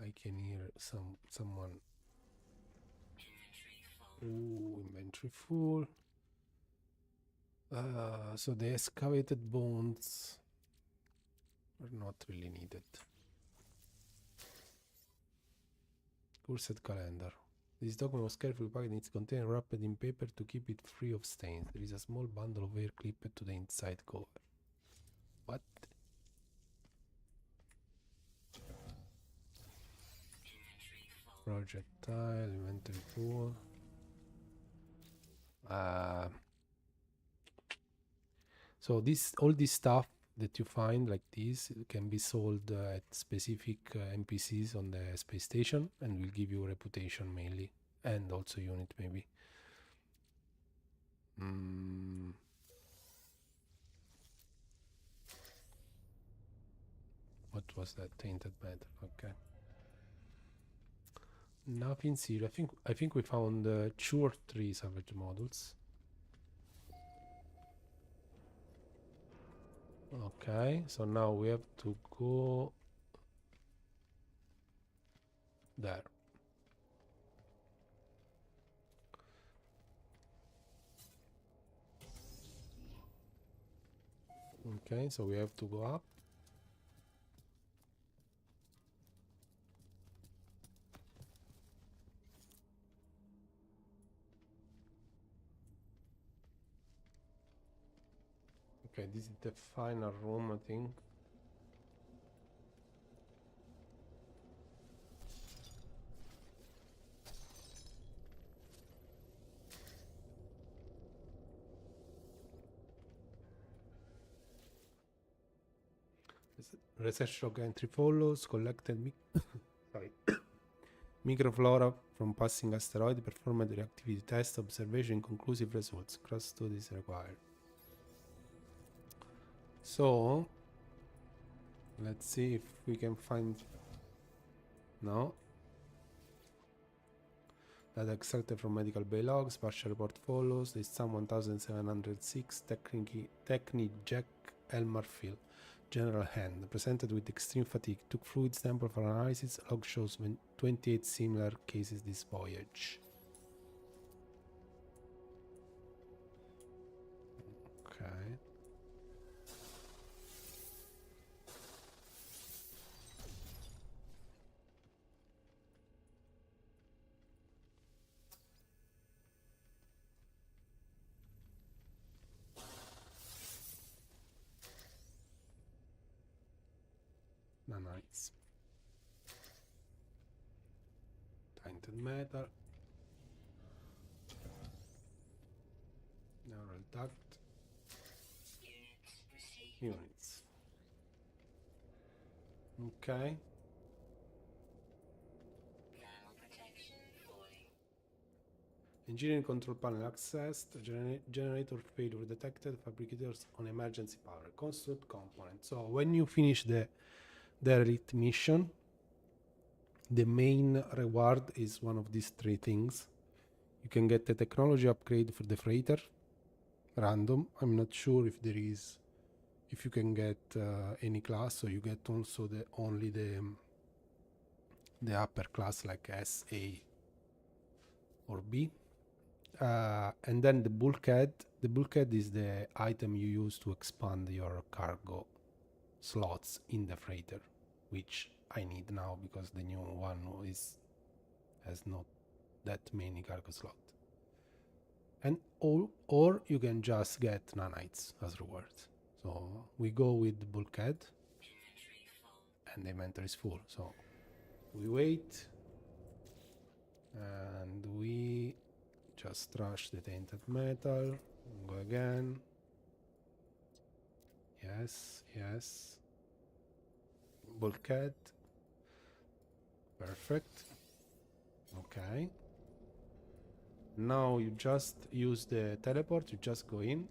I can hear someone. Ooh, inventory full. So the excavated bones are not really needed. Cursed calendar. This document was carefully packed in its container, wrapped in paper to keep it free of stains. There is a small bundle of hair clipped to the inside cover. What? Projectile, inventory full. So all this stuff that you find like this can be sold at specific NPCs on the space station, and will give you reputation mainly, and also unit maybe. What was that? Tainted metal. Okay. Nothing serious. I think we found 2 or 3 salvage models. Okay, so now we have to go there. Okay, so we have to go up. Okay, this is the final room, I think. Research log entry follows. Collected sorry. Microflora from passing asteroid. Performed reactivity test. Observation. Conclusive results. Cross studies required. So let's see if we can find. No. Data extracted from medical bay logs. Partial report follows. This sum 1706. Technic Jack Elmer Field. General hand. Presented with extreme fatigue. Took fluid sample for analysis. Log shows 28 similar cases this voyage. Okay. Nanites. Tainted metal. Neural duct. Units. Okay. Engineering control panel accessed. Generator failure detected. Fabricators on emergency power. Construct component. So when you finish the derelict mission, the main reward is one of these 3 things. You can get the technology upgrade for the freighter, random. I'm not sure if there is, if you can get any class, so you get also only the upper class like S, A, or B. And then the bulkhead. The bulkhead is the item you use to expand your cargo slots in the freighter, which I need now because the new one has not that many cargo slots. And or you can just get nanites as rewards. So we go with the bulkhead, and the inventory is full. So we wait, and we just trash the tainted metal. Go again. Yes. Bulkhead. Perfect. Okay. Now you just use the teleport, you just go in.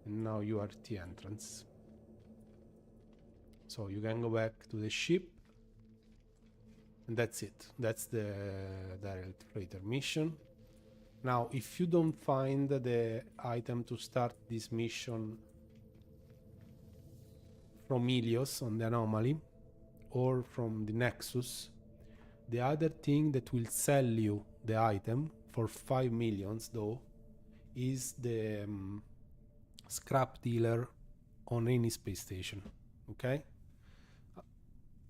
And now you are at the entrance. So you can go back to the ship. And that's it. That's the direct freighter mission. Now, if you don't find the item to start this mission from Helios on the anomaly or from the Nexus, the other thing that will sell you the item for 5 millions though is the scrap dealer on any space station. Okay?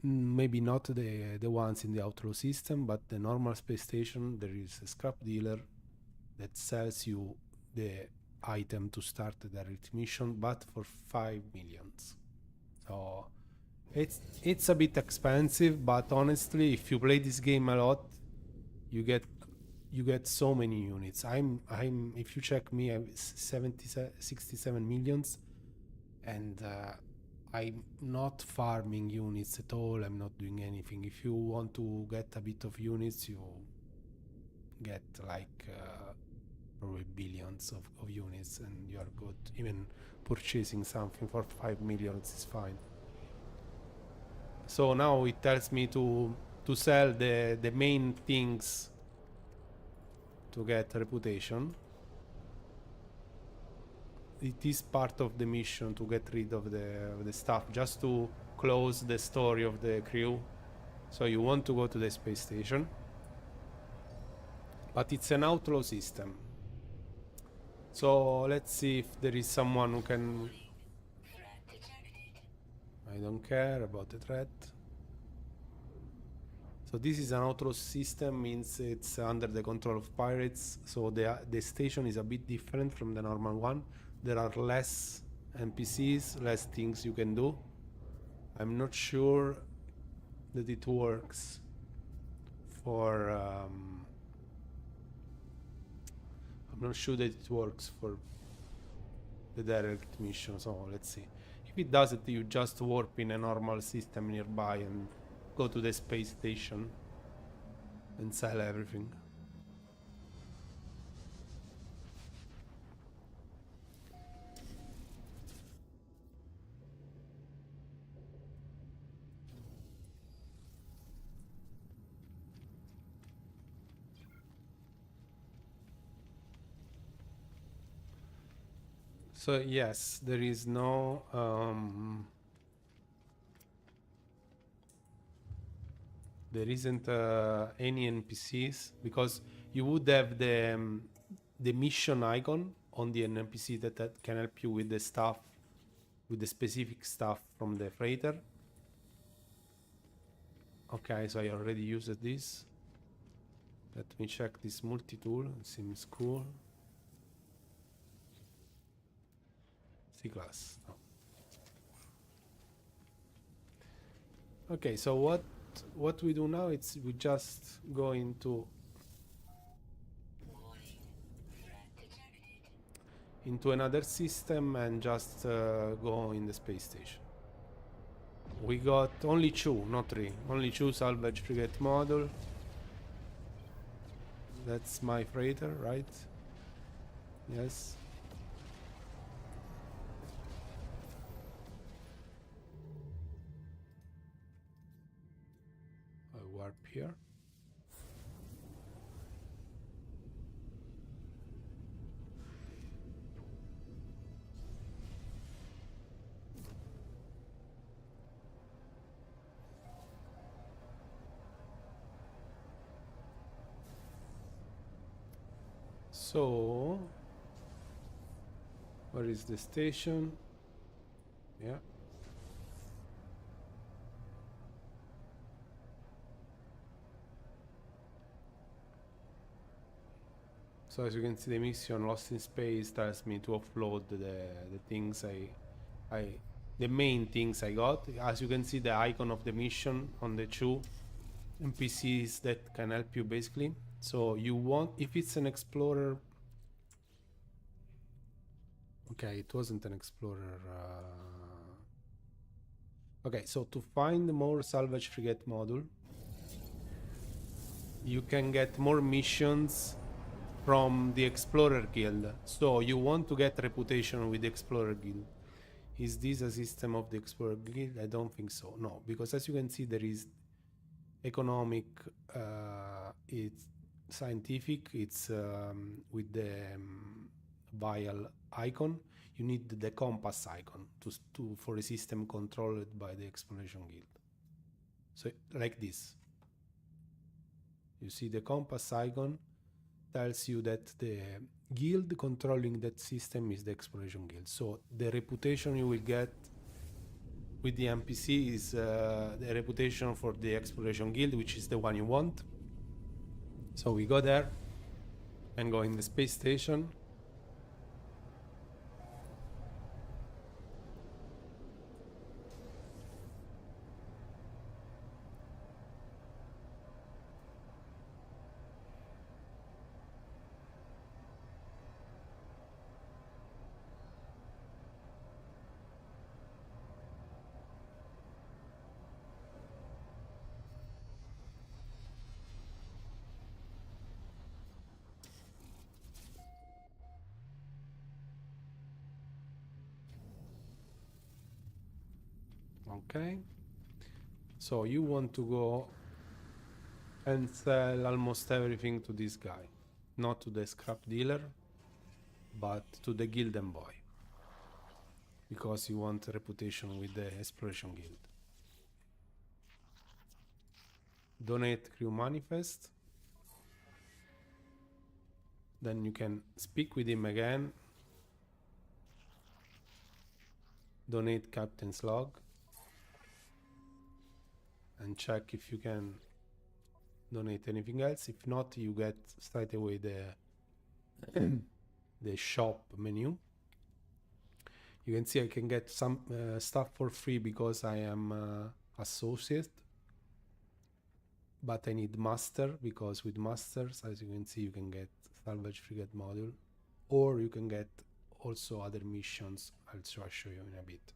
Maybe not the ones in the outlaw system, but the normal space station, there is a scrap dealer that sells you the item to start the direct mission, but for 5 millions. So it's a bit expensive, but honestly, if you play this game a lot, you get so many units. I'm if you check me, I'm 67 millions, and I'm not farming units at all. I'm not doing anything. If you want to get a bit of units, you get like probably billions of units, and you are good. Even purchasing something for 5 millions is fine. So now it tells me to sell the main things to get reputation. It is part of the mission to get rid of the stuff, just to close the story of the crew. So you want to go to the space station, but it's an outlaw system. So let's see if there is someone who can...
Threat detected.
I don't care about the threat. So this is an outlaw system, means it's under the control of pirates. So the station is a bit different from the normal one. There are less NPCs, less things you can do. I'm not sure that it works for... I'm not sure that it works for the direct mission, so let's see. If it does it, you just warp in a normal system nearby and go to the space station and sell everything. So yes, there is no there isn't any NPCs, because you would have the mission icon on the NPC that can help you with the stuff, with the specific stuff from the freighter. Okay, so I already used this. Let me check this multi-tool. It seems cool. C-class. No. Okay, so what we do now, it's we just go into another system and just go in the space station. We got only 2, not 3. Only 2 salvage frigate model. That's my freighter, right? Yes. I warp here. So, where is the station? Yeah. So as you can see, the mission Lost in Space tells me to offload the things the main things I got. As you can see, the icon of the mission on the 2 NPCs that can help you basically. So you want, if it's an explorer, Okay, it wasn't an explorer. Okay, so to find more salvage frigate module, you can get more missions from the Explorer Guild. So you want to get reputation with the Explorer Guild. Is this a system of the Explorer Guild? I don't think so. No, because as you can see, there is economic, it's scientific, it's with the vial icon. You need the compass icon to for a system controlled by the Exploration Guild. So like this. You see the compass icon tells you that the guild controlling that system is the Exploration Guild. So the reputation you will get with the NPC is the reputation for the Exploration Guild, which is the one you want. So we go there and go in the space station. Okay. So you want to go and sell almost everything to this guy. Not to the scrap dealer, but to the guild envoy. Because you want a reputation with the Exploration Guild. Donate crew manifest. Then you can speak with him again. Donate captain's log. And check if you can donate anything else. If not, you get straight away the shop menu. You can see I can get some stuff for free because I am associate, but I need master because with masters, as you can see, you can get salvage frigate module, or you can get also other missions. I'll show you in a bit.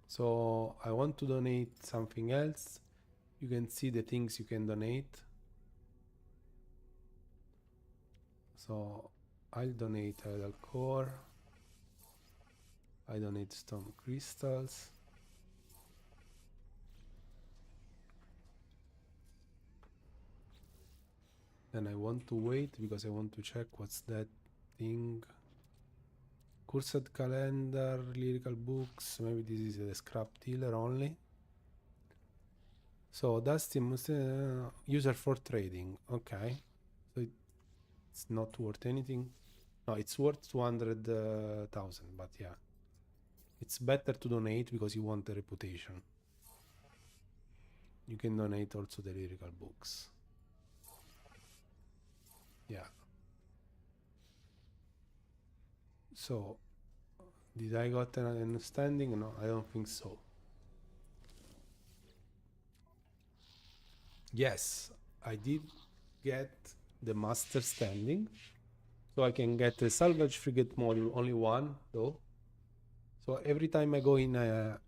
So I want to donate something else. You can see the things you can donate. So I'll donate idle core. I donate stone crystals. Then I want to wait because I want to check what's that thing. Cursed calendar, lyrical books. Maybe this is a scrap dealer only. So Dusty user for trading. Okay. So it's not worth anything. No, it's worth 200,000, but yeah. It's better to donate because you want the reputation. You can donate also the lyrical books. Yeah. So, did I got an understanding? No, I don't think so. Yes, I did get the master standing. So I can get a salvage frigate module, only one though. So every time I go in a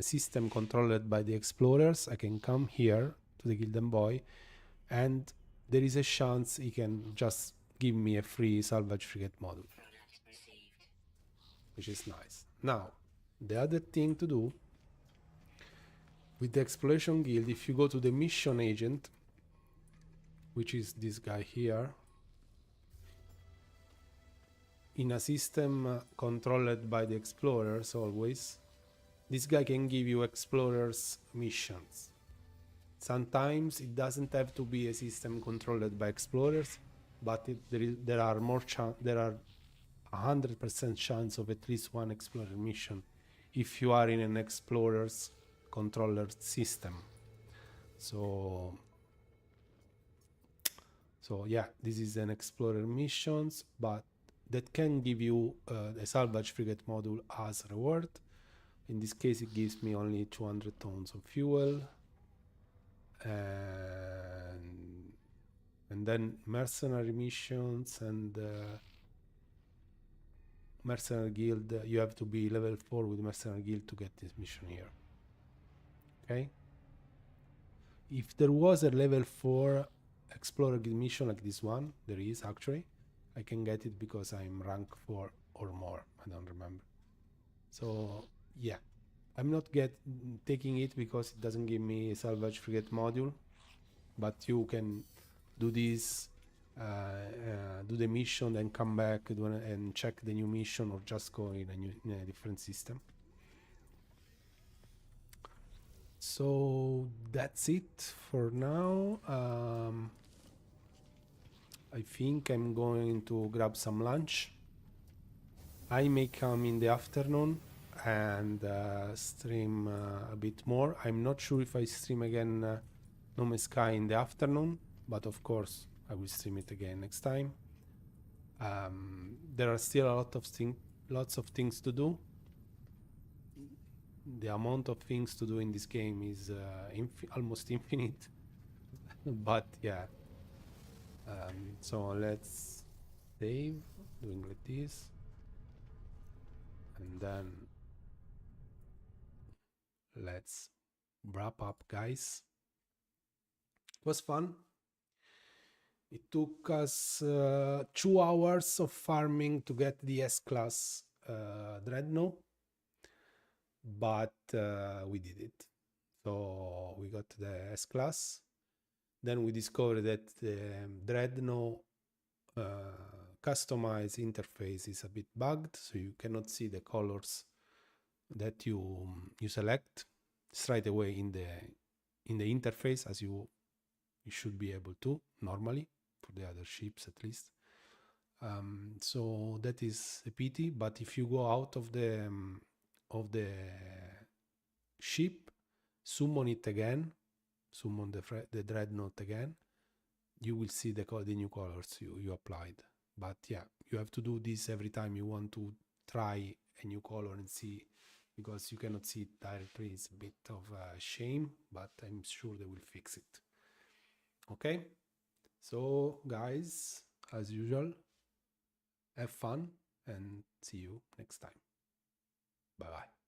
system controlled by the explorers, I can come here to the guild envoy, and there is a chance he can just give me a free salvage frigate module, which is nice. Now, the other thing to do with the exploration guild, if you go to the mission agent, which is this guy here, in a system controlled by the explorers always, this guy can give you explorers missions. Sometimes it doesn't have to be a system controlled by explorers, but there are 100% chance of at least one explorer mission if you are in an explorer's controller system. So yeah, this is an explorer missions, but that can give you a salvage frigate module as reward. In this case, it gives me only 200 tons of fuel, and then mercenary missions and Mercenary Guild, you have to be level 4 with Mercenary Guild to get this mission here. Okay? If there was a level 4 Explorer Guild mission like this one, there is actually, I can get it because I'm rank 4 or more, I don't remember. So yeah, I'm not taking it because it doesn't give me a salvage frigate module, but you can do this, do the mission, then come back and check the new mission, or just go in a different system. So that's it for now. I think I'm going to grab some lunch. I may come in the afternoon and stream a bit more. I'm not sure if I stream again No Man's Sky in the afternoon, but of course I will stream it again next time. There are still lots of things to do. The amount of things to do in this game is almost infinite. But yeah, so let's save, doing like this, and then let's wrap up, guys. It was fun. It took us 2 hours of farming to get the S-Class Dreadnought, but we did it. So we got the S-Class. Then we discovered that the Dreadnought customized interface is a bit bugged, so you cannot see the colors that you select straight away in the interface, as you should be able to normally for the other ships at least. So that is a pity. But if you go out of the ship, summon it again, summon the Dreadnought again, you will see the new colors you applied. But yeah, you have to do this every time you want to try a new color and see, because you cannot see it directly. It's a bit of a shame, but I'm sure they will fix it. Okay, so guys, as usual, have fun and see you next time. Bye bye.